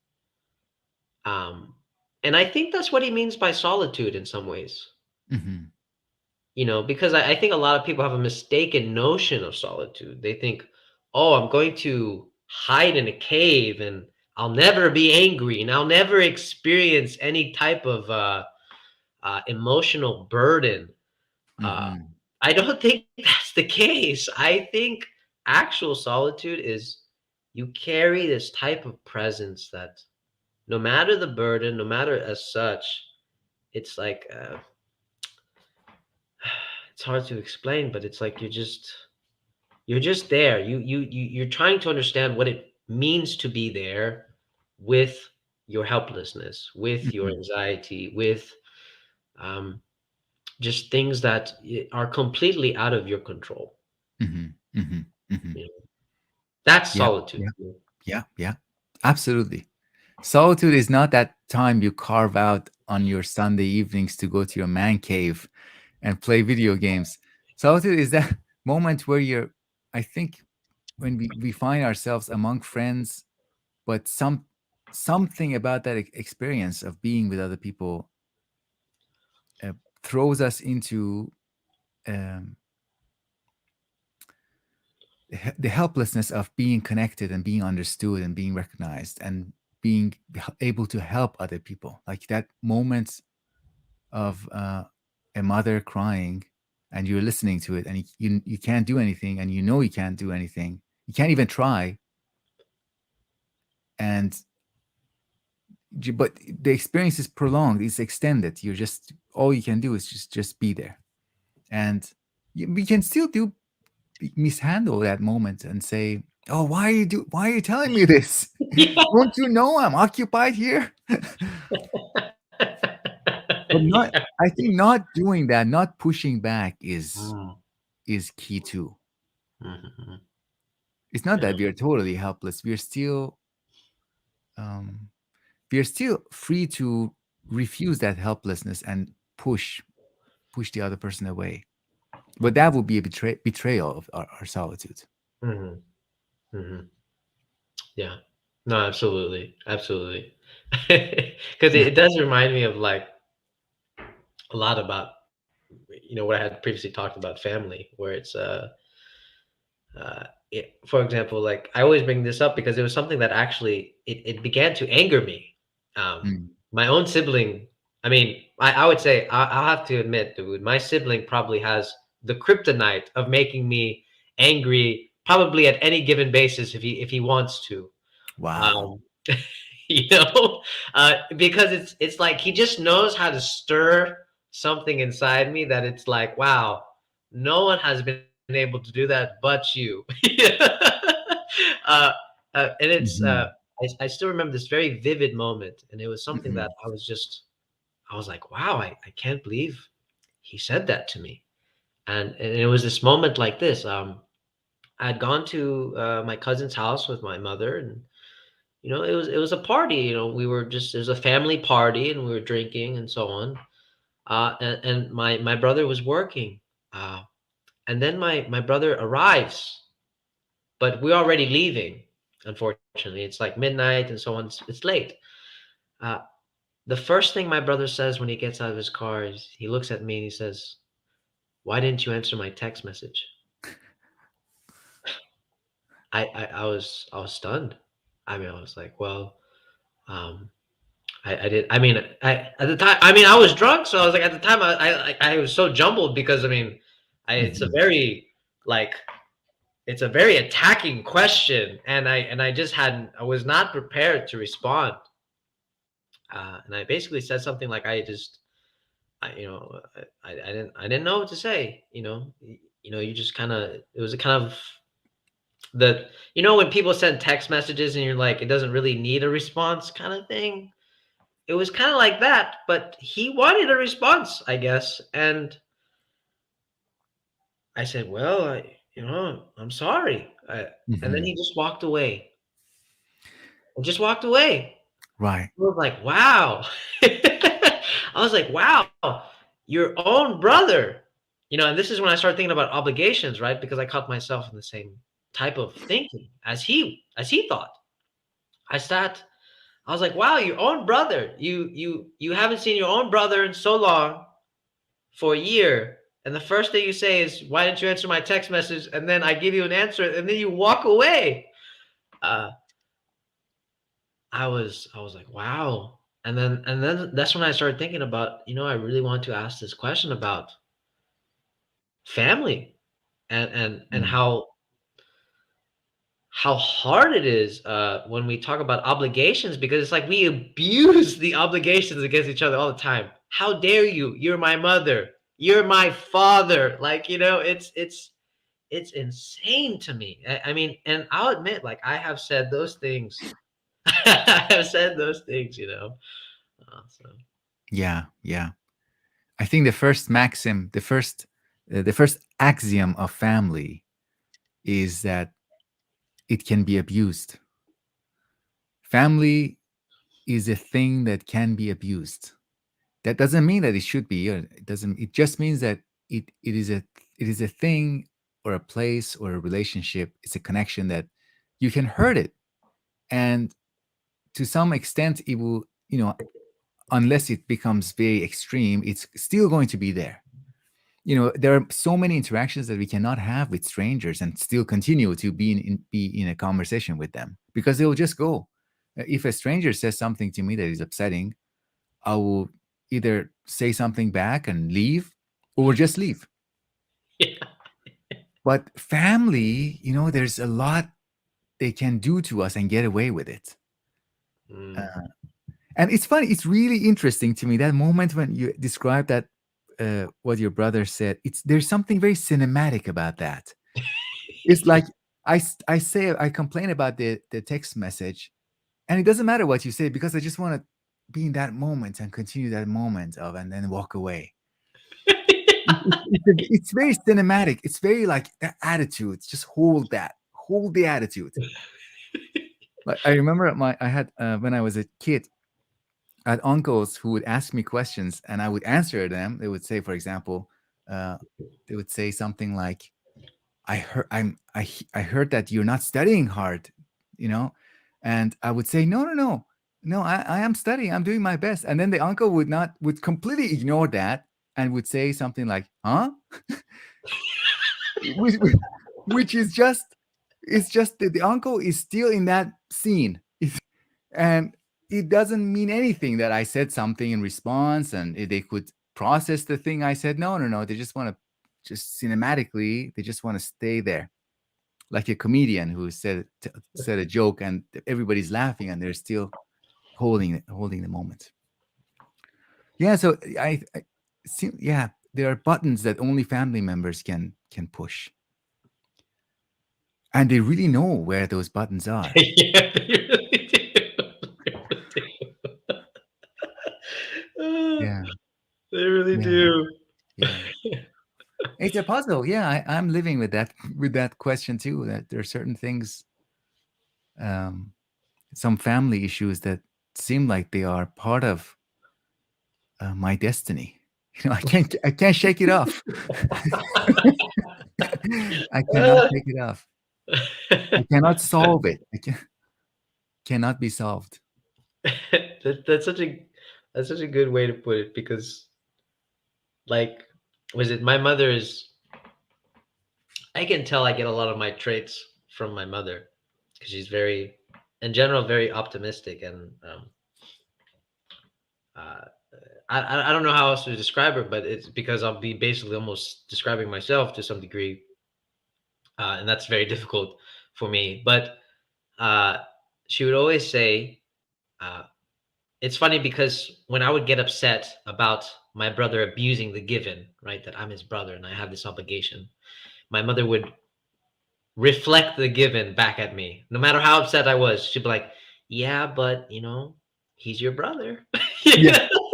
Um, and I think that's what he means by solitude in some ways, Mhm. because I think a lot of people have a mistaken notion of solitude. They think, oh, I'm going to hide in a cave and I'll never be angry and I'll never experience any type of emotional burden. Uh, Mhm. I don't think that's the case. I think actual solitude is you carry this type of presence that no matter the burden, no matter as such, it's like it's hard to explain, but it's like you're just there. You're trying to understand what it means to be there with your helplessness, with your Mhm. anxiety, with um, just things that are completely out of your control. Mhm. Mhm. Mhm. You know? That's Yeah. solitude. Yeah. Yeah. Yeah. Absolutely. Solitude is not that time you carve out on your Sunday evenings to go to your man cave and play video games. Solitude is that moment where I think, when we find ourselves among friends, but something about that experience of being with other people uh, throws us into um, the helplessness of being connected and being understood and being recognized. And being able to help other people, like that moment of a mother crying, and you're listening to it, and you can't do anything, and you know you can't do anything, you can't even try, and but the experience is prolonged, it's extended, you're just, all you can do is just be there. And we can still do mishandle that moment and say, oh, why are you telling me this? Don't you know I'm occupied here? But not, I think not doing that, not pushing back Mm, is key too. mhm. It's not Yeah. that we are totally helpless. Um, we are still free to refuse that helplessness and push the other person away. But that would be a betrayal of our solitude. Mhm, mhm. Yeah. No, absolutely, absolutely. Because it does remind me of, like, a lot about, what I had previously talked about family, where it's, for example, like, I always bring this up because it was something that actually it began to anger me. Mm. My own sibling, I mean, I would say I'll have to admit, dude, my sibling probably has the kryptonite of making me angry, probably at any given basis if he wants to. Wow. Um, because it's like he just knows how to stir something inside me that it's like, wow, no one has been able to do that but you. uh, and it's Hmm. I still remember this very vivid moment, and it was something that Hmm. I was like, wow, I can't believe he said that to me. And it was this moment like this. I had gone to my cousin's house with my mother, and it was a party. We were just it was a family party, and we were drinking and so on. And my brother was working, uh, and then my brother arrives, but we're already leaving. Unfortunately, it's like midnight and so on. It's late. Uh, the first thing my brother says when he gets out of his car is he looks at me and he says, "Why didn't you answer my text message?" I was stunned. I mean, I was like, well, um, I did. I mean, at the time. I mean, I was drunk, so I was like, at the time, I was so jumbled because I mean, it's a Hmm. very like it's a very attacking question, and I just hadn't. I was not prepared to respond, and I basically said something like, I didn't know what to say. You just kind of it was a kind of when people send text messages and you're like, it doesn't really need a response kind of thing. It was kind of like that, but he wanted a response, I guess. And I said, well, I'm sorry. And then Hmm. he just walked away and just walked away. Right. I was like, wow. I was like, wow, your own brother. And this is when I started thinking about obligations, right? Because I caught myself in the same type of thinking as he thought. I sat I was like, wow, your own brother. You haven't seen your own brother in so long, for a year, and the first thing you say is, "Why didn't you answer my text message?" And then I give you an answer, and then you walk away. Uh, I was like, wow. And then that's when I started thinking about, I really want to ask this question about family, and Mm. how hard it is when we talk about obligations, because it's like we abuse the obligations against each other all the time. How dare you? You're my mother. You're my father. Like, it's insane to me. I mean, and I'll admit, like, I have said those things. I have said those things. So Yeah, yeah. I think the first maxim, the first axiom of family is that it can be abused. Family is a thing that can be abused. That doesn't mean that it should be. Or it doesn't. It just means that it is a thing, or a place, or a relationship. It's a connection that you can hurt it, and to some extent, it will. Unless it becomes very extreme, it's still going to be there. There are so many interactions that we cannot have with strangers and still continue to be in a conversation with them, because they will just go. If a stranger says something to me that is upsetting, I will either say something back and leave or just leave. Yeah. But family, there's a lot they can do to us and get away with it. Mm. Uh, and it's funny, it's really interesting to me that moment when you describe that, what your brother said. There's something very cinematic about that. It's like I say I complain about the text message, and it doesn't matter what you say because I just want to be in that moment and continue that moment of and then walk away. It's very cinematic. It's very like that attitude. Just hold the attitude. Like I remember I had when I was a kid, I had uncles who would ask me questions and I would answer them. They would say, for example, uh, they would say something like, I heard that you're not studying hard, you know, and I would say, no, no, no, no, I am studying. I'm doing my best. And then the uncle would completely ignore that and would say something like, huh? which, which is just it's just that the uncle is still in that scene. And it doesn't mean anything that I said something in response and they could process the thing I said. No, no, no. They just want to just cinematically, they just want to stay there. Like a comedian who said a joke and everybody's laughing and they're still holding the moment. Yeah, so I see, yeah, there are buttons that only family members can push. And they really know where those buttons are. Yeah, they really do. They really do. Ah, Yeah. they really Yeah. do. Yeah. It's a puzzle. Yeah, I'm living with that question too. That there are certain things, um, some family issues that seem like they are part of my destiny. I can't shake it off. I cannot Ah. shake it off. I cannot solve it. Cannot be solved. That's such a good way to put it because like was it my mother is I can tell I get a lot of my traits from my mother because she's very in general very optimistic and uh, I don't know how else to describe her, but it's because I'll be basically almost describing myself to some degree, and that's very difficult for me. But uh, she would always say, it's funny because when I would get upset about my brother abusing the given, right, that I'm his brother and I have this obligation, my mother would reflect the given back at me. No matter how upset I was, she'd be like, "Yeah, but he's your brother." You Yeah. know?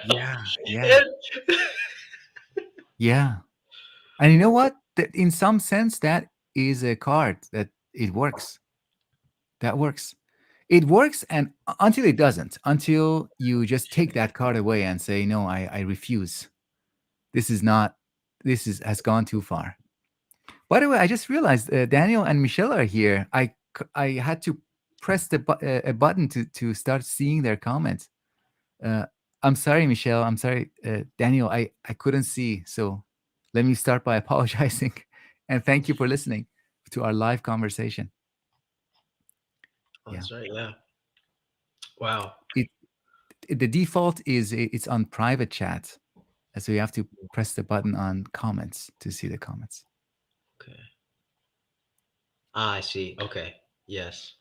Yeah. Yeah. And- Yeah. And you know what? That in some sense, that is a card that it works. That works. It works, and until it doesn't, until you just take that card away and say, "No, I refuse. This is not. This is has gone too far." By the way, I just realized Daniel and Michelle are here. I had to press a button to start seeing their comments. Uh, I'm sorry, Michelle. I'm sorry, Daniel. I couldn't see. So let me start by apologizing, and thank you for listening to our live conversation. Oh, Yeah, that's right. Yeah. Wow. it the default is it's on private chat, so you have to press the button on comments to see the comments. Okay. Ah, I see. Okay. Yes.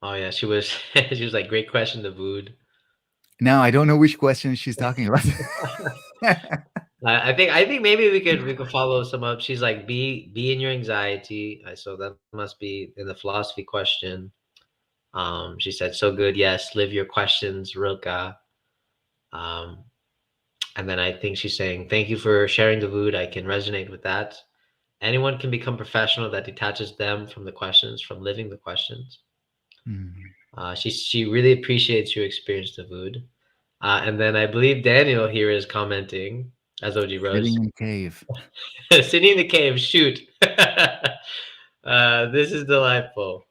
Oh yeah. She was. She was like, "Great question, Davood." Now I don't know which question she's talking about. I think maybe we could follow some up. She's like, be in your anxiety. So that must be in the philosophy question. She said, so good. Yes, live your questions, Rilka. Um, and then I think she's saying, thank you for sharing the mood. I can resonate with that. Anyone can become professional that detaches them from the questions, from living the questions. Hmm. She really appreciates your experience, Davood. And then I believe Daniel here is commenting as OG Sitting Rose. in cave. Sitting in the cave, shoot. This is delightful.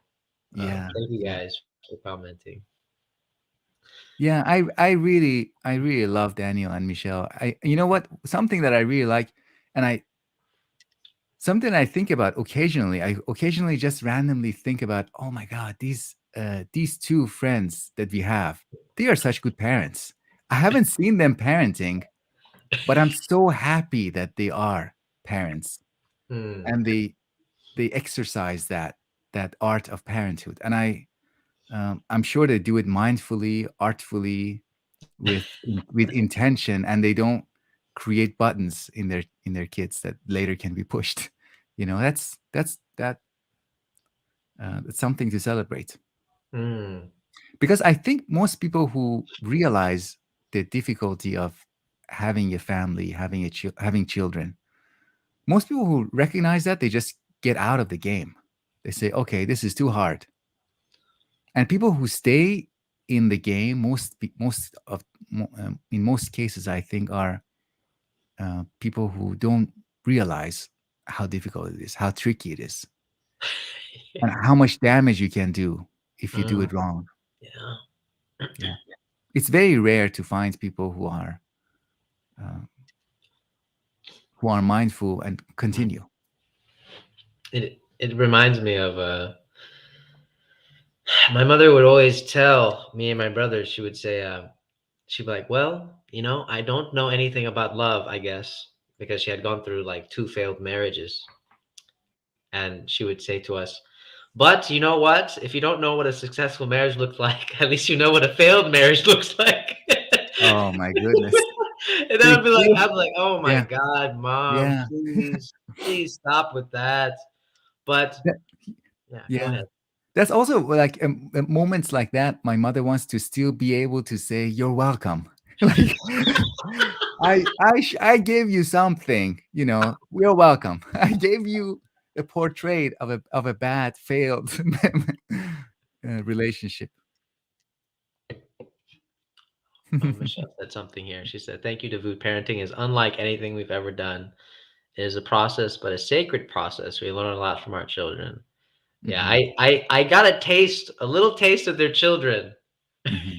Yeah, Thank you yeah. guys for commenting. Yeah, I really love Daniel and Michelle. I You know what? Something that I really like, and I something I think about occasionally. I occasionally just randomly think about, oh my God, these two friends that we have, they are such good parents. I haven't seen them parenting, but I'm so happy that they are parents, Hmm. and they exercise that art of parenthood. And I'm sure they do it mindfully, artfully, with intention, and they don't create buttons in their kids that later can be pushed. That's something to celebrate, Hmm. because I think most people who realize the difficulty of having a family, having children, most people who recognize that, they just get out of the game. They say, okay, this is too hard. And people who stay in the game, in most cases, I think, are people who don't realize how difficult it is, how tricky it is, and how much damage you can do if you do Hmm. it wrong. Yeah. Yeah, it's very rare to find people uh, who are mindful and continue. It reminds me of my mother would always tell me and my brother. She would say, she'd be like, "Well, I don't know anything about love, I guess," because she had gone through like two failed marriages, and she would say to us, "But you know what? If you don't know what a successful marriage looks like, at least you know what a failed marriage looks like." Oh my goodness. And then They feel, I'd be like, "Oh my yeah, God, mom, yeah, please stop with that." But that- yeah, go yeah. ahead. That's also like moments like that. My mother wants to still be able to say, "You're welcome." Like, I gave you something. You're welcome. I gave you a portrait of a bad, failed relationship. Oh, Michelle said something here. She said, "Thank you, Davood. Parenting is unlike anything we've ever done. It is a process, but a sacred process. We learn a lot from our children." Yeah, Hmm. I got a little taste of their children, Hmm.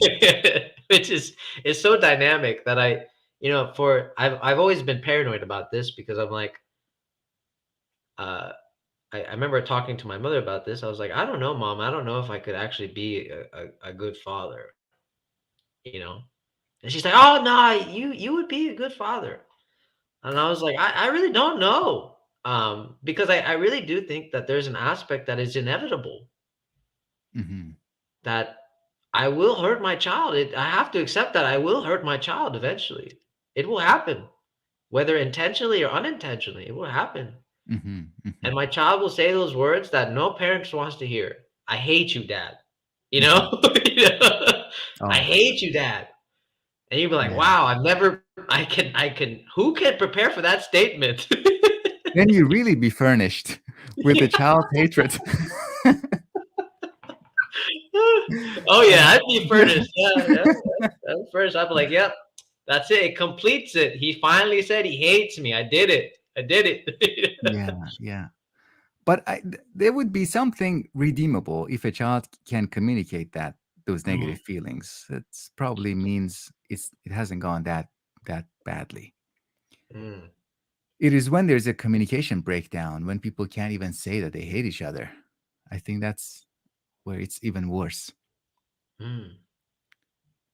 which is so dynamic that I've always been paranoid about this because I'm like, uh, I remember talking to my mother about this. I was like, I don't know, mom. I don't know if I could actually be a good father, you know? And she's like, oh no, you would be a good father. And I was like, I really don't know. Because I really do think that there's an aspect that is inevitable, Hmm. that I will hurt my child. I have to accept that I will hurt my child eventually. It will happen, whether intentionally or unintentionally. It will happen. Hmm. And Hmm. my child will say those words that no parent wants to hear. I hate you, dad. You Hmm. know? You know? I Oh, hate you, dad. And you'd be like, yeah. wow, who can prepare for that statement? Then you really be furnished with a child's hatred. Oh yeah, Uh, I'd be furnished. Yeah, yeah. That's first. I'd be like, yep, that's it. It completes it. He finally said he hates me. I did it. I did it. yeah, yeah. But there would be something redeemable if a child can communicate those Mm, negative feelings. It probably means it hasn't gone that badly. mm, It is when there's a communication breakdown, when people can't even say that they hate each other. I think that's where it's even worse. mm.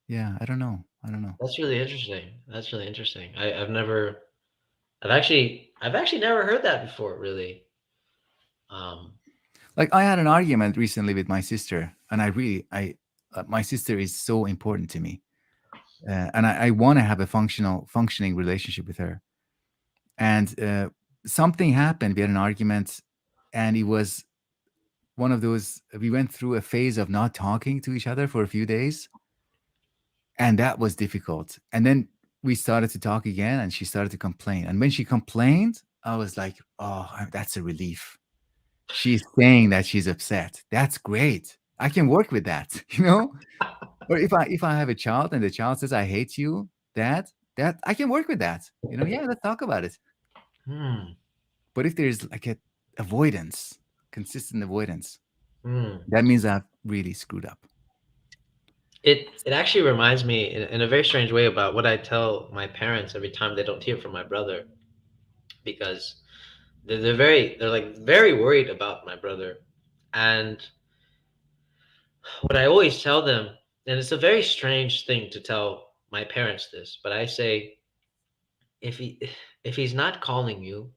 Yeah, I don't know. I don't know. That's really interesting. That's really interesting. I've actually never heard that before. Really. Um, Like, I had an argument recently with my sister, and my sister is so important to me, and I want to have a functioning relationship with her. And something happened. We had an argument, and it was one of those. We went through a phase of not talking to each other for a few days, and that was difficult. And then we started to talk again, and she started to complain. And when she complained, I was like, "Oh, that's a relief. She's saying that she's upset. That's great. I can work with that." Or if I have a child and the child says, "I hate you, Dad," that I can work with that. Yeah, let's talk about it. hmm, But if there's like a avoidance, consistent avoidance, hmm. that means I've really screwed up. It actually reminds me in a very strange way about what I tell my parents every time they don't hear from my brother, because they're like very worried about my brother. And what I always tell them, and it's a very strange thing to tell my parents this, but I say, if he if he's not calling you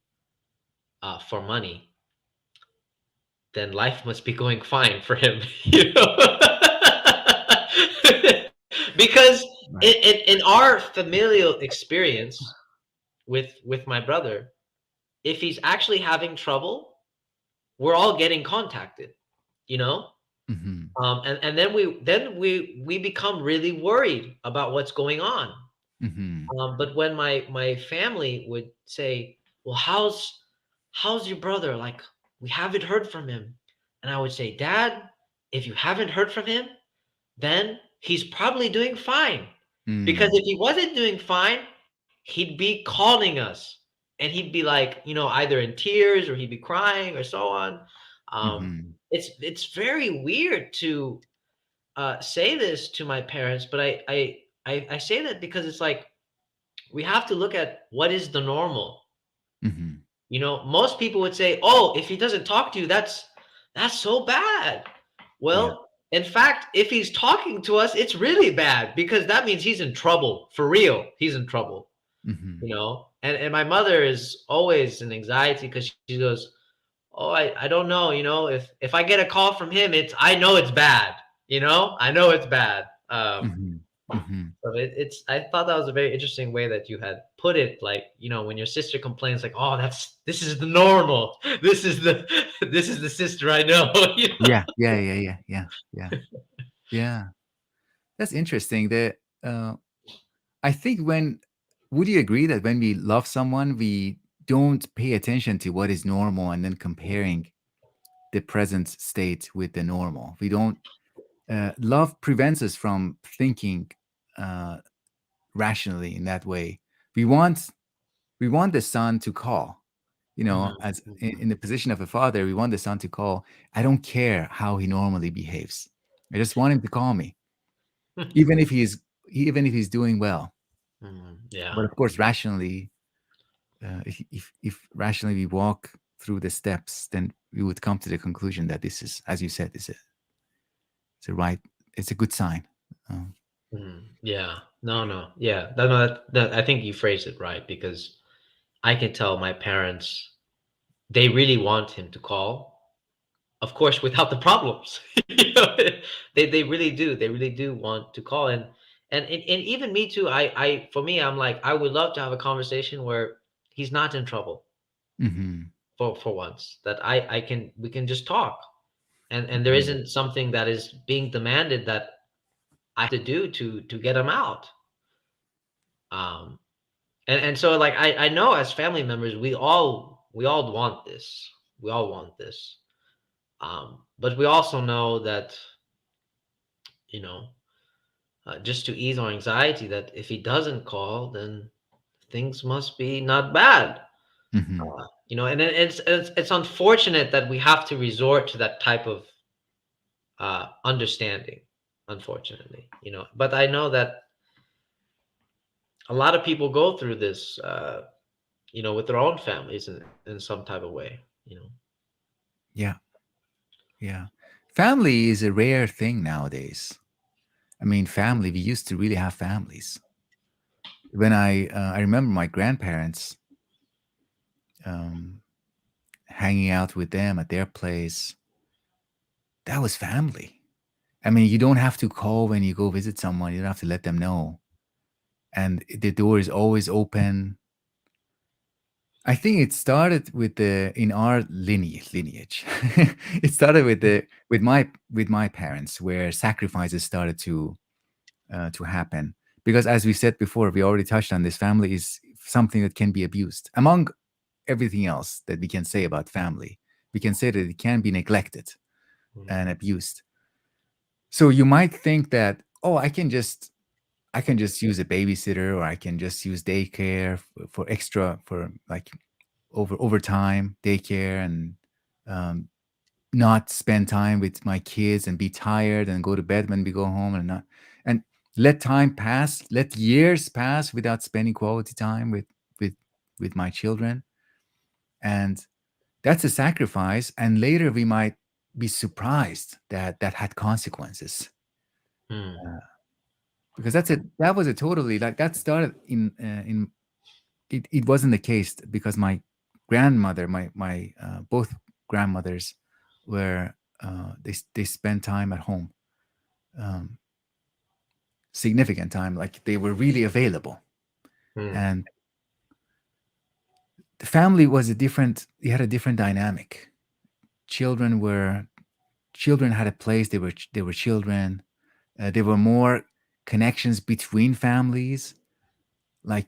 for money, then life must be going fine for him. You know? Because Right. in our familial experience with my brother, if he's actually having trouble, we're all getting contacted, you know. Mm-hmm. And then we become really worried about what's going on. Mm-hmm. But when my family would say, "Well, how's your brother? Like, we haven't heard from him," and I would say, "Dad, if you haven't heard from him, then he's probably doing fine. Because Mm-hmm. if he wasn't doing fine, he'd be calling us, and he'd be like, either in tears or he'd be crying or so on." Mm-hmm. It's very weird to say this to my parents, but I say that because it's like we have to look at what is the normal. Mm-hmm. Most people would say, "Oh, if he doesn't talk to you, that's so bad." Yeah. Well, in fact, if he's talking to us, it's really bad because that means he's in trouble for real. He's in trouble, Mm-hmm. And my mother is always in anxiety because she goes, "Oh, I don't know, if I get a call from him, I know it's bad, I know it's bad." Mm-hmm. Mm-hmm. So I thought that was a very interesting way that you had put it. Like, when your sister complains, like, "Oh, this is the normal. This is the sister I know." Yeah. Yeah. Yeah. Yeah. Yeah. Yeah. Yeah. That's interesting. Uh, I think when would you agree that when we love someone, we don't pay attention to what is normal and then comparing the present state with the normal. We don't. Love prevents us from thinking uh, rationally in that way. We want we want the son to call. Mhm, As mhm. in the position of a father, we want the son to call. I don't care how he normally behaves. I just want him to call me, even if he's doing well. But Yeah. of course, rationally, if rationally we walk through the steps, then we would come to the conclusion that this is, as you said, it's a right, it's a good sign. Um, Yeah. No, no. Yeah. No, I think you phrased it right because I can tell my parents they really want him to call. Of course, without the problems. They really do. They really do want to call, and even me too. For me, I'm like, I would love to have a conversation where he's not in trouble mhm, for once. That I can we can just talk, and there mhm, isn't something that is being demanded that I have to do to get him out. Um, and so like I know as family members, we all want this. We all want this. But we also know that you know just to ease our anxiety that if he doesn't call, then things must be not bad. mhm. And it's unfortunate that we have to resort to that type of understanding, unfortunately. But I know that a lot of people go through this, with their own families in some type of way. Yeah, yeah. Family is a rare thing nowadays. I mean, family. We used to really have families. When I remember my grandparents um, hanging out with them at their place. That was family. I mean, you don't have to call when you go visit someone. You don't have to let them know, and the door is always open. I think it started with the in our lineage. It started with my parents, where sacrifices started to happen. Because as we said before, we already touched on this. Family is something that can be abused. Among everything else that we can say about family, we can say that it can be neglected and Mhm. abused. So you might think that, oh, I can just use a babysitter, or I can just use daycare for extra, for like overtime daycare, and um, not spend time with my kids and be tired and go to bed when we go home, and not and let time pass, let years pass without spending quality time with with my children. And That's a sacrifice, and later we might be surprised that that had consequences. Hmm. Uh, because that was a totally like that started in it wasn't the case because my grandmother, my both grandmothers were they spent time at home, um, significant time, like they were really available, Hmm. and the family was a different. It had a different dynamic. Children were children had a place. They were children. There were more connections between families. Like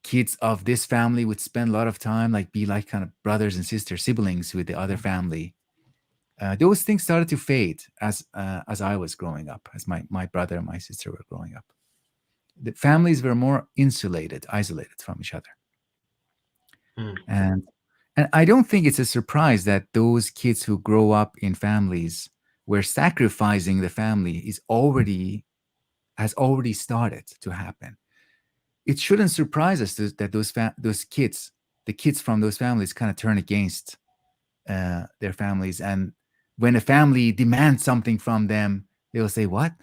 kids of this family would spend a lot of time, like be like kind of brothers and sisters, siblings with the other family. Those things started to fade as I was growing up, as my brother and my sister were growing up. The families were more insulated, isolated from each other, Hmm. and and I don't think it's a surprise that those kids who grow up in families where sacrificing the family is already has already started to happen. It shouldn't surprise us that those kids, the kids from those families, kind of turn against their families, and when a family demands something from them, they will say, "What?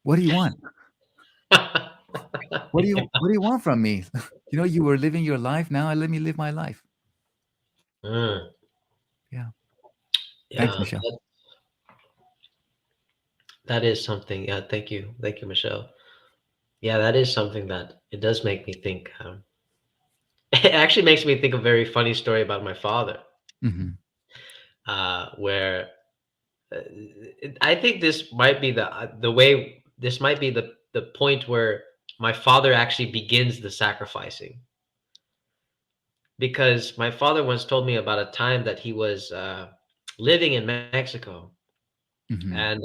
What do you want? What do you want from me? You were living your life. Now let me live my life." Hmm. Yeah. Thanks, Yeah, Michelle. that is something. Yeah, thank you, Michelle. Yeah, that is something that it does make me think. It actually makes me think of a very funny story about my father, Hmm. where uh, I think this might be the way. This might be the point where my father actually begins the sacrificing, because my father once told me about a time that he was living in Mexico, Hmm. and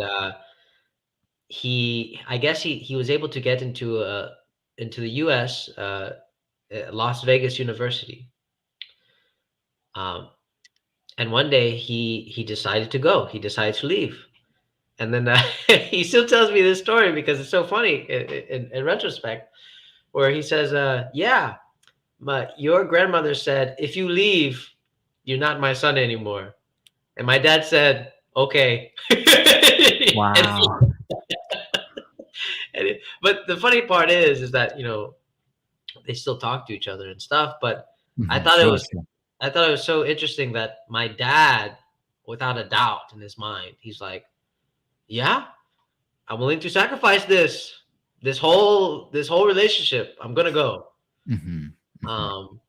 I guess he was able to get into the U.S. Las Vegas University. Um, and one day he decided to go. He decided to leave, and then he still tells me this story because it's so funny in retrospect. Where he says, "Yeah, your grandmother said if you leave, you're not my son anymore." And my dad said, "Okay." and, Wow. but the funny part is that they still talk to each other and stuff. But I thought it Sure, was sure. I thought it was so interesting that my dad, without a doubt in his mind, he's like, "Yeah, I'm willing to sacrifice this whole relationship. I'm gonna go." Hmm. Hmm. Um,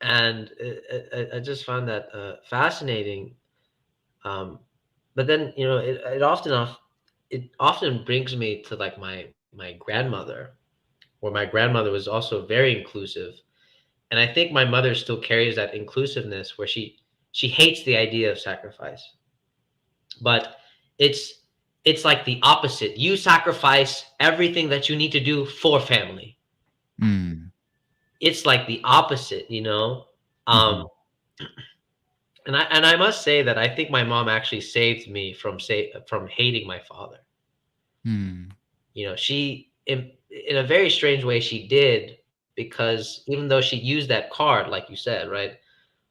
and I just found that fascinating. Um, but then it often brings me to like my grandmother, where my grandmother was also very inclusive, and I think my mother still carries that inclusiveness where she hates the idea of sacrifice, but it's it's like the opposite. You sacrifice everything that you need to do for family. Mm. It's like the opposite. Um, Hmm. and I must say that I think my mom actually saved me from hating my father. Mm. She in a very strange way she did, because even though she used that card, like you said, right?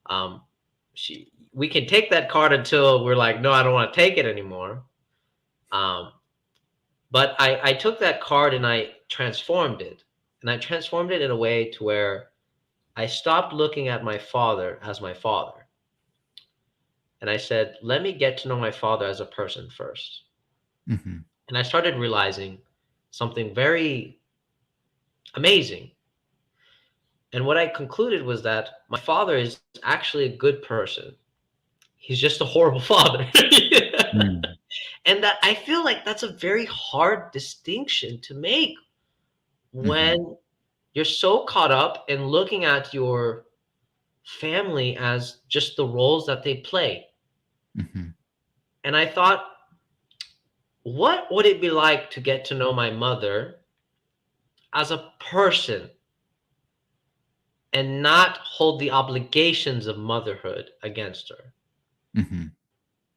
Um, we can take that card until we're like, no, I don't want to take it anymore. Um, but I took that card and I transformed it, and I transformed it in a way to where I stopped looking at my father as my father, and I said, let me get to know my father as a person first. Hmm. And I started realizing something very amazing. And what I concluded was that my father is actually a good person. He's just a horrible father. Mm. And that I feel like that's a very hard distinction to make Hmm. when you're so caught up in looking at your family as just the roles that they play. Hmm. And I thought, what would it be like to get to know my mother as a person and not hold the obligations of motherhood against her? Hmm.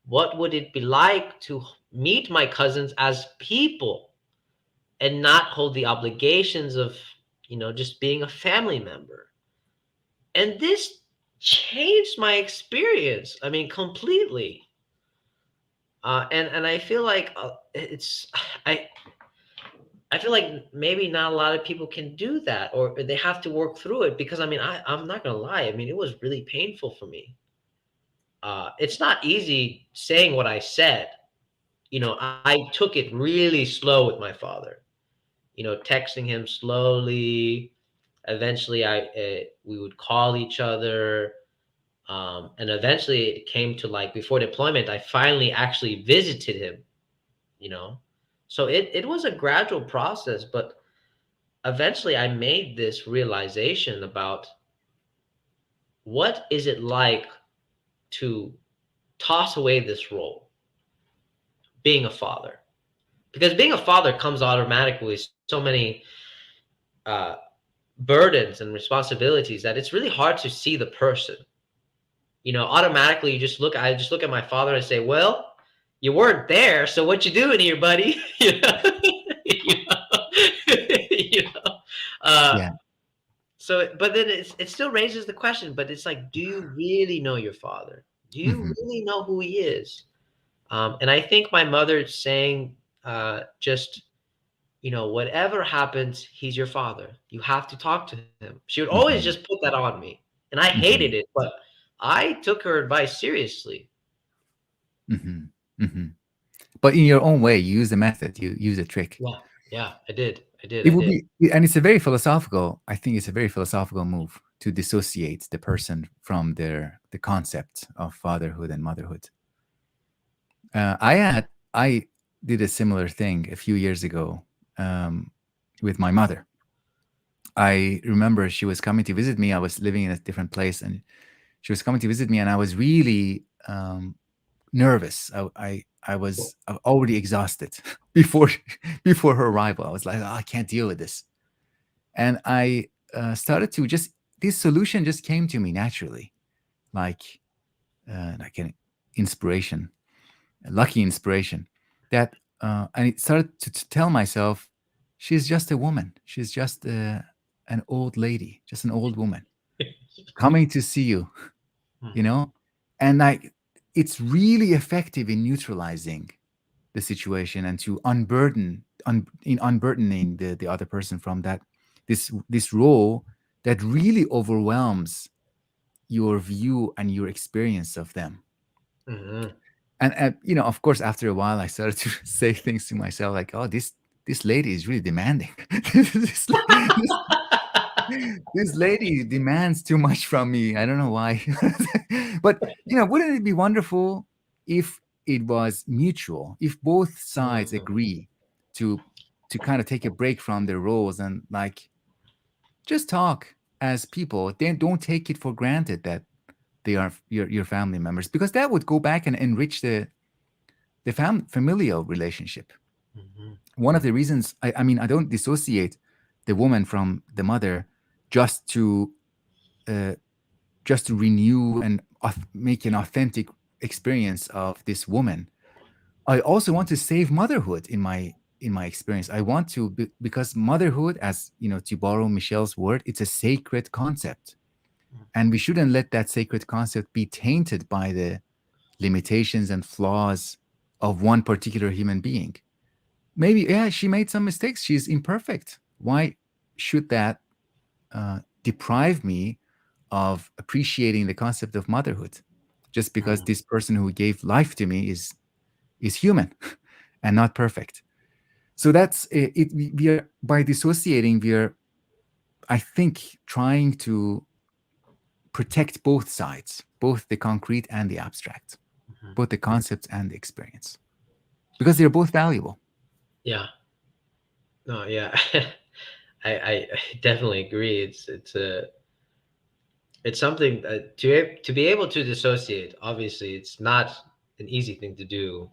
What would it be like to meet my cousins as people and not hold the obligations of, just being a family member? And this changed my experience. I mean, completely. And I feel like it's I I feel like maybe not a lot of people can do that, or they have to work through it, because I mean, I'm not gonna lie. I mean, it was really painful for me. It's not easy saying what I said. I took it really slow with my father. Texting him slowly. Eventually, we would call each other, and eventually it came to, like, before deployment, I finally actually visited him. You know, so it was a gradual process, but eventually I made this realization about what is it like to toss away this role, being a father, because being a father comes automatically with so many uh, burdens and responsibilities that it's really hard to see the person. Automatically I just look at my father and say, well, you weren't there, so what you doing here, buddy? you know? you know? Uh, Yeah. but then it still raises the question, but it's like, do you really know your father? Do you Hmm. really know who he is? And I think my mother saying, just, whatever happens, he's your father. You have to talk to him. She would always just Hmm. put that on me. And I hated Hmm. it, but I took her advice seriously. Hmm. Hmm. But in your own way, you use the method, you use a trick. Yeah. Yeah, I did. I did. It I would did. be, and it's a very philosophical. I think it's a very philosophical move to dissociate the person from the concept of fatherhood and motherhood. I did a similar thing a few years ago um, with my mother. I remember she was coming to visit me. I was living in a different place, and she was coming to visit me, and I was really nervous. I was already exhausted before before her arrival. I was like, oh, I can't deal with this, and I started to just this solution just came to me naturally, like like an inspiration, a lucky inspiration. That and it started to tell myself, she's just a woman. She's just an old lady, just an old woman coming to see you, you Mhm. know, and like it's really effective in neutralizing the situation and to in unburdening the other person from that this role that really overwhelms your view and your experience of them. Mhm. And of course, after a while I started to say things to myself like, oh, this lady is really demanding. this, this lady demands too much from me. I don't know why. But wouldn't it be wonderful if it was mutual, if both sides Mhm. agree to kind of take a break from their roles and like just talk as people. Then don't take it for granted that they are your family members, because that would go back and enrich the familial relationship. Mhm. One of the reasons, I mean, I don't dissociate the woman from the mother just to uh, renew and make an authentic experience of this woman. I also want to save motherhood in my experience. I want to because motherhood, as to borrow Michelle's word, it's a sacred concept, and we shouldn't let that sacred concept be tainted by the limitations and flaws of one particular human being. Maybe, yeah, she made some mistakes. She's imperfect. Why should that deprive me of appreciating the concept of motherhood just because Mhm. this person who gave life to me is human and not perfect? So that's it. We are, by dissociating, we are, I think, trying to protect both sides, both the concrete and the abstract, Mhm. both the concepts and the experience, because they're both valuable. Yeah. No, yeah. I definitely agree. It's something, to be able to dissociate. Obviously, it's not an easy thing to do,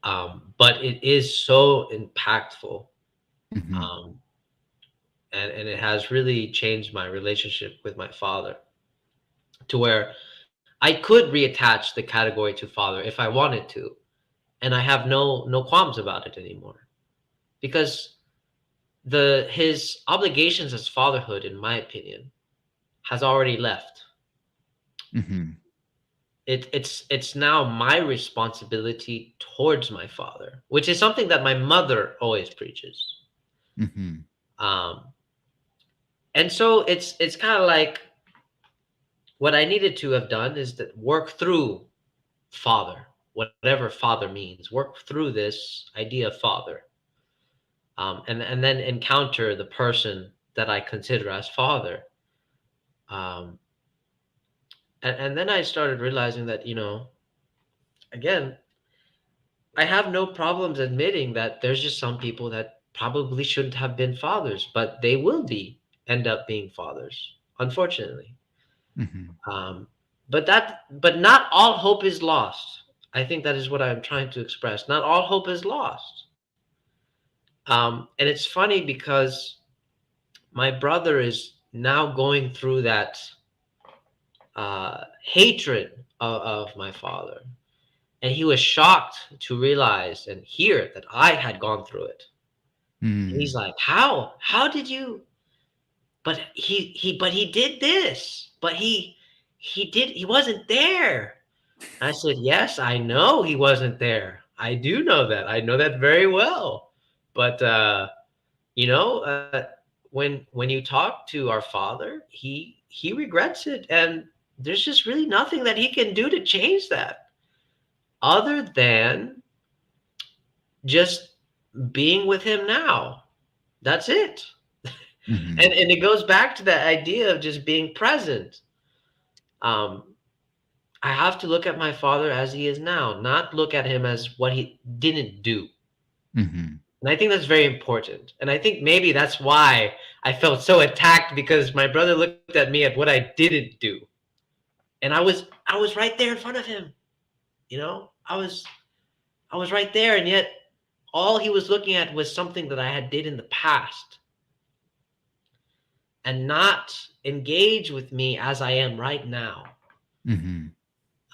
but it is so impactful, Hmm. um, and it has really changed my relationship with my father, to where I could reattach the category to father if I wanted to, and I have no qualms about it anymore, because the his obligations as fatherhood, in my opinion, has already left. Mm-hmm. It's now my responsibility towards my father, which is something that my mother always preaches. Mm-hmm. Um, and so it's kind of like what I needed to have done is that work through father, whatever father means, work through this idea of father, and then encounter the person that I consider as father. Um, and then I started realizing that, again, I have no problems admitting that there's just some people that probably shouldn't have been fathers, but they will end up being fathers, unfortunately. Mm-hmm. Um, but not all hope is lost. I think that is what I'm trying to express. Not all hope is lost. And it's funny because my brother is now going through that hatred of my father. And he was shocked to realize and hear that I had gone through it. And he's Mm-hmm. like, "How? How did you?" But he did this. But he wasn't there. I said, "Yes, I know he wasn't there. I do know that. I know that very well." But you know, when you talk to our father, he regrets it, and there's just really nothing that he can do to change that other than just being with him now. That's it. Mm-hmm. And it goes back to that idea of just being present. Um, I have to look at my father as he is now, not look at him as what he didn't do. Mm-hmm. And I think that's very important. And I think maybe that's why I felt so attacked because my brother looked at me at what I didn't do. And I was right there in front of him. You know? I was right there, and yet all he was looking at was something that I had did in the past and not engage with me as I am right now. Mm-hmm.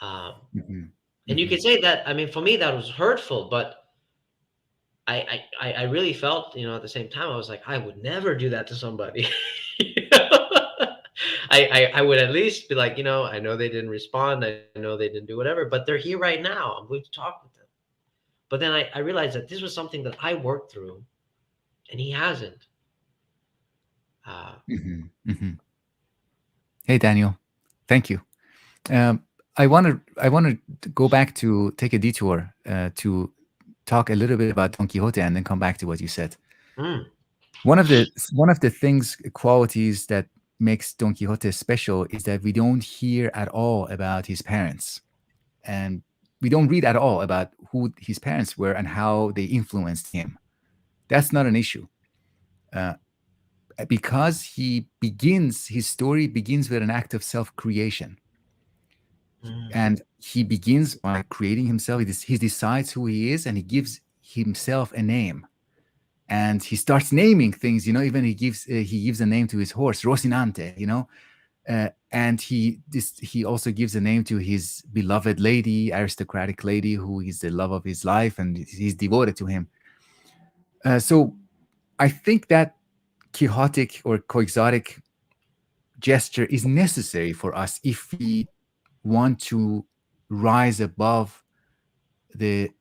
Um, Mm-hmm. and you Mm-hmm. could say that, I mean, for me, that was hurtful, but I really felt, at the same time, I was like, I would never do that to somebody. You know? I would at least be like, I know they didn't respond. I know they didn't do whatever, but they're here right now. I'm going to talk with them. But then I realized that this was something that I worked through and he hasn't. Uh, Mm-hmm. Mm-hmm. Hey, Daniel. Thank you. Um, I want to go back to take a detour to talk a little bit about Don Quixote and then come back to what you said. mm, One of the things qualities that makes Don Quixote special is that we don't hear at all about his parents, and we don't read at all about who his parents were and how they influenced him. That's not an issue. Uh, because his story begins with an act of self-creation, mm, and he begins by creating himself. He decides who he is, and he gives himself a name, and he starts naming things. Even he gives a name to his horse, Rocinante. And he also gives a name to his beloved lady, aristocratic lady, who is the love of his life, and he's devoted to him. So I think that quixotic or quixotic gesture is necessary for us if we want to rise above the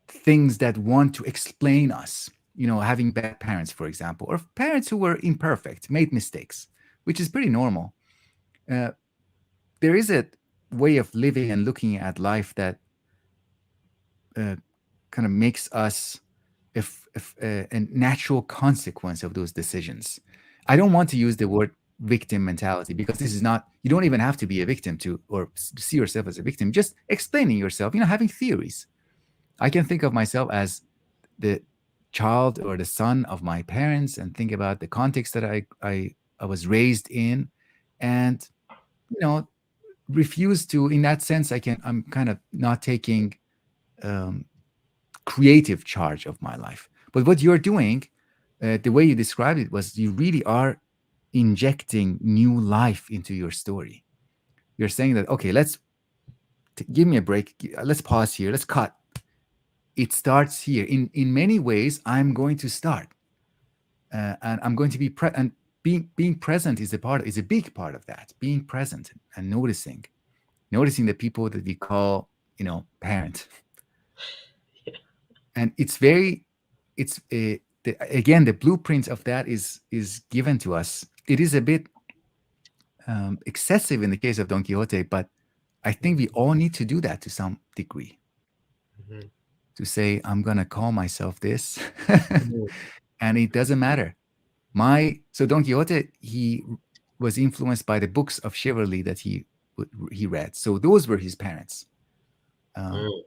things that want to explain us. Having bad parents, for example, or parents who were imperfect, made mistakes, which is pretty normal. Uh, there is a way of living and looking at life that uh, kind of makes us if a natural consequence of those decisions. I don't want to use the word victim mentality because this is not. You don't even have to be a victim to or see yourself as a victim. Just explaining yourself. Having theories. I can think of myself as the child or the son of my parents and think about the context that I was raised in, and you know refuse to. In that sense, I'm kind of not taking um, creative charge of my life. But what you're doing, the way you described it, was you really are injecting new life into your story. You're saying that, okay, give me a break. Let's pause here. Let's cut. It starts here. In many ways, I'm going to start, and I'm going to be and being present is a big part of that. Being present and noticing. noticing the people that we call, parent. And it's very, again, the blueprint of that is given to us. It is a bit excessive in the case of Don Quixote, but I think we all need to do that to some degree, Mhm. to say, I'm going to call myself this. Mhm. And it doesn't matter. So Don Quixote, he was influenced by the books of chivalry that he read. So those were his parents. Um, Mhm.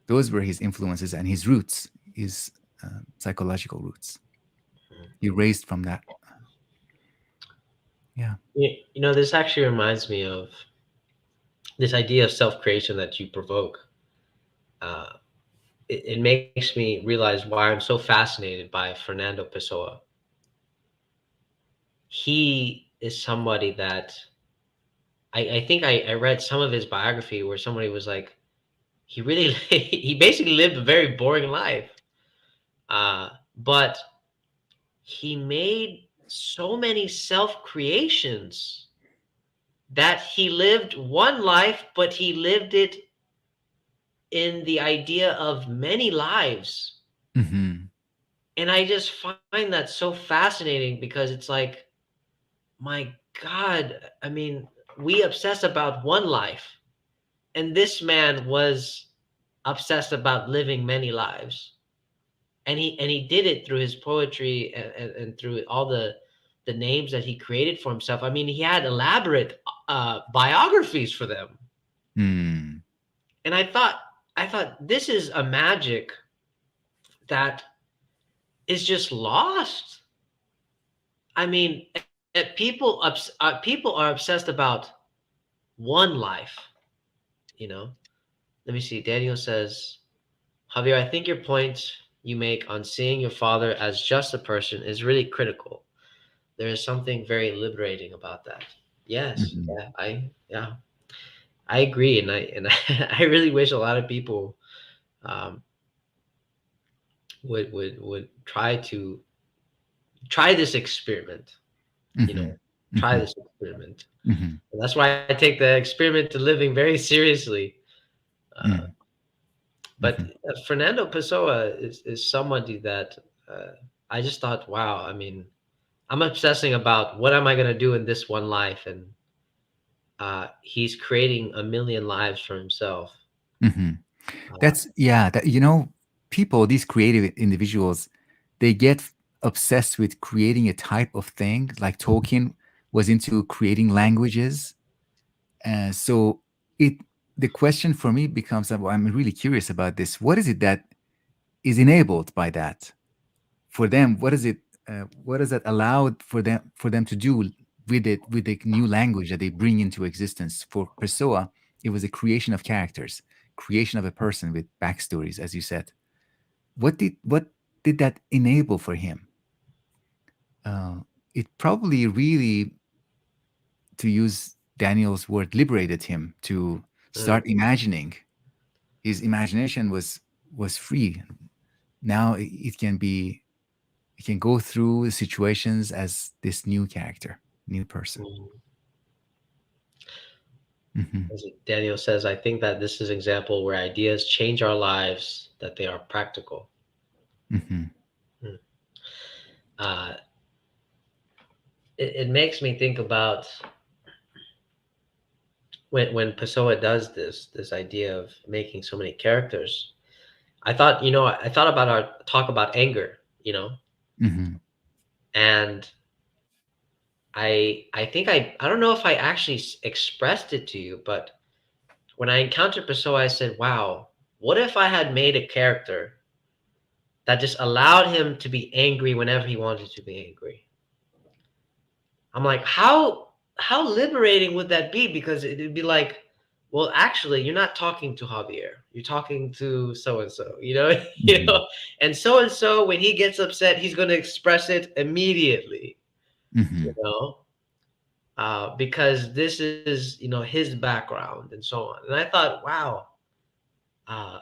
those were his influences and his roots, his psychological roots. He raised from that. Yeah. This actually reminds me of this idea of self-creation that you provoke. Uh, it makes me realize why I'm so fascinated by Fernando Pessoa. He is somebody that I think I read some of his biography where somebody was like, he really he basically lived a very boring life, but he made so many self creations that he lived one life, but he lived it in the idea of many lives. Hmm. And I just find that so fascinating because it's like, my God, I mean, we obsess about one life, and this man was obsessed about living many lives. And he did it through his poetry and through all the names that he created for himself. I mean, he had elaborate biographies for them. Mm. And I thought this is a magic that is just lost. I mean, people are obsessed about one life, you know. Let me see. Daniel says, Javier, I think your point you make on seeing your father as just a person is really critical. There is something very liberating about that. Yes, Hmm. yeah, I agree, and I really wish a lot of people um, would try this experiment. You Hmm. know, try Hmm. this experiment. Hmm. And that's why I take the experiment to living very seriously. Uh, Hmm. but Hmm. Fernando Pessoa is somebody that uh, I just thought, wow. I mean, I'm obsessing about what am I going to do in this one life, and he's creating a million lives for himself. Hmm. Uh, That's, yeah, that, people, these creative individuals, they get obsessed with creating a type of thing. Like Tolkien was into creating languages. So it the question for me becomes, well, I'm really curious about this. What is it that is enabled by that for them? What is it? What is that allowed for them to do with the new language that they bring into existence? For Pessoa, it was a creation of characters, creation of a person with backstories, as you said. What did that enable for him? Uh, it probably really, to use Daniel's word, liberated him to mm, start imagining. His imagination was free. Now it can go through situations as this new character, new person. mm. Hmm. As Daniel says, I think that this is an example where ideas change our lives, that they are practical. Hmm. Mm. Uh, it makes me think about when Pessoa does this idea of making so many characters. I thought about our talk about anger, Hmm. and I think I don't know if I actually expressed it to you, but when I encountered Pessoa, I said, "Wow, what if I had made a character that just allowed him to be angry whenever he wanted to be angry?" I'm like, how liberating would that be? Because it'd be like, well, actually, you're not talking to Javier. You're talking to so and so. Hmm. And so when he gets upset, he's going to express it immediately. You Hmm. know, because this is his background and so on. And I thought, wow, uh,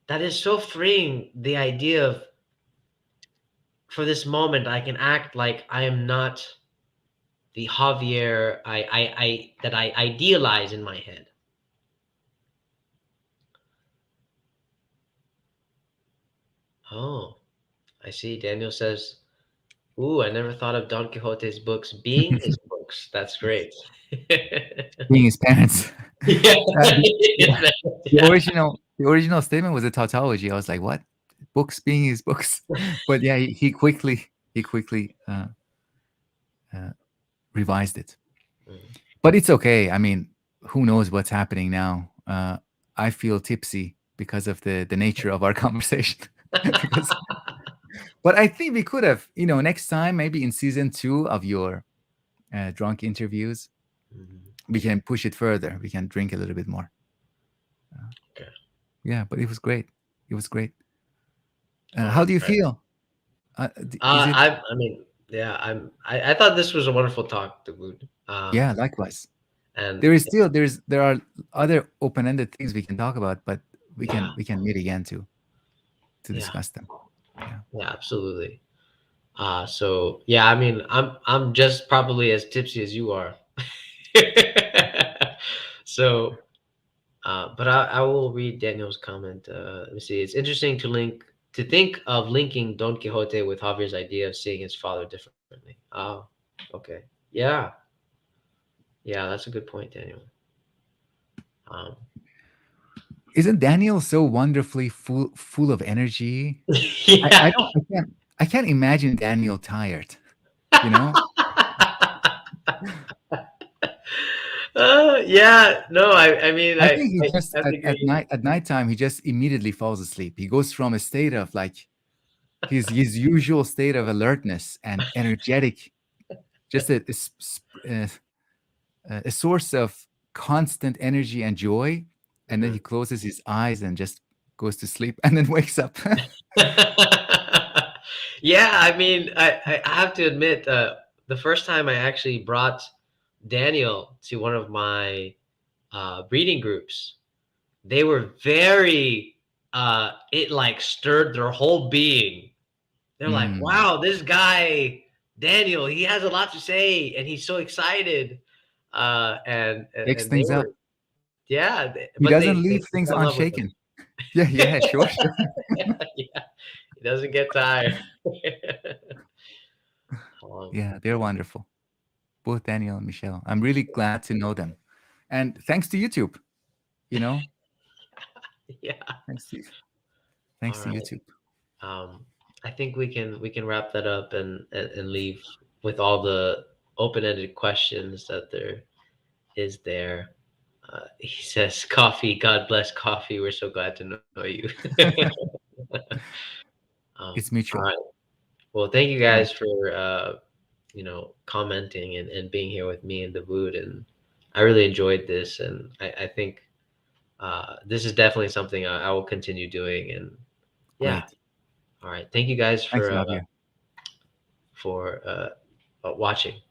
that is so freeing. The idea of, for this moment, I can act like I am not the Javier I that I idealize in my head. Oh, I see. Daniel says, "Ooh, I never thought of Don Quixote's books being his books." That's great. Being his parents. Yeah. Yeah, the Yeah. original statement was a tautology. I was like, what? Books being his books. But yeah, he quickly uh, revised it. Mm. But it's okay. I mean, who knows what's happening now? I feel tipsy because of the nature of our conversation. Because, but I think we could have, next time, maybe in season 2 of your drunk interviews, Mhm. we can push it further. We can drink a little bit more. Uh, Okay. yeah, but it was great. It was great. All How right. do you All right. feel? Is it? I mean, yeah, I thought this was a wonderful talk, Davood. Yeah, likewise. And There are other open-ended things we can talk about, but we yeah, can we can meet again to yeah, discuss them. Yeah. yeah, absolutely. So yeah, I mean, I'm just probably as tipsy as you are. So, but I will read Daniel's comment. Let me see. It's interesting to think of linking Don Quixote with Javier's idea of seeing his father differently. Oh, okay. Yeah, yeah, that's a good point, Daniel. Um, Isn't Daniel so wonderfully full of energy? I, yeah. I don't I can't imagine Daniel tired, you know? Yeah, no, I mean, I think he I just have to at agree. nighttime he just immediately falls asleep. He goes from a state of like his usual state of alertness and energetic, just a source of constant energy and joy, and then he Mhm. closes his eyes and just goes to sleep and then wakes up. Yeah, I mean, I have to admit, the first time I actually brought Daniel to one of my reading groups, they were very, it like stirred their whole being. They're like, Mm. wow, this guy, Daniel, he has a lot to say and he's so excited. Shakes And they things were, up. yeah, but He doesn't they leave things fell in love with him. unshaken. Yeah, yeah, sure, sure. Yeah, he doesn't get tired. um, Yeah, they're wonderful. Both Daniel and Michelle. I'm really glad to know them. And thanks to YouTube, you know, yeah. thanks to All thanks to right. YouTube. Um, I think we can wrap that up and leave with all the open-ended questions that there is there. He says, "Coffee, God bless coffee. We're so glad to know you." It's All mutual. right. Well, thank you All right. guys for commenting and being here with me and Davood, and I really enjoyed this, and I think this is definitely something I will continue doing, and yeah. Great. All right. Thank you guys Thanks, Javier. for watching.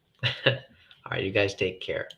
All right, you guys take care.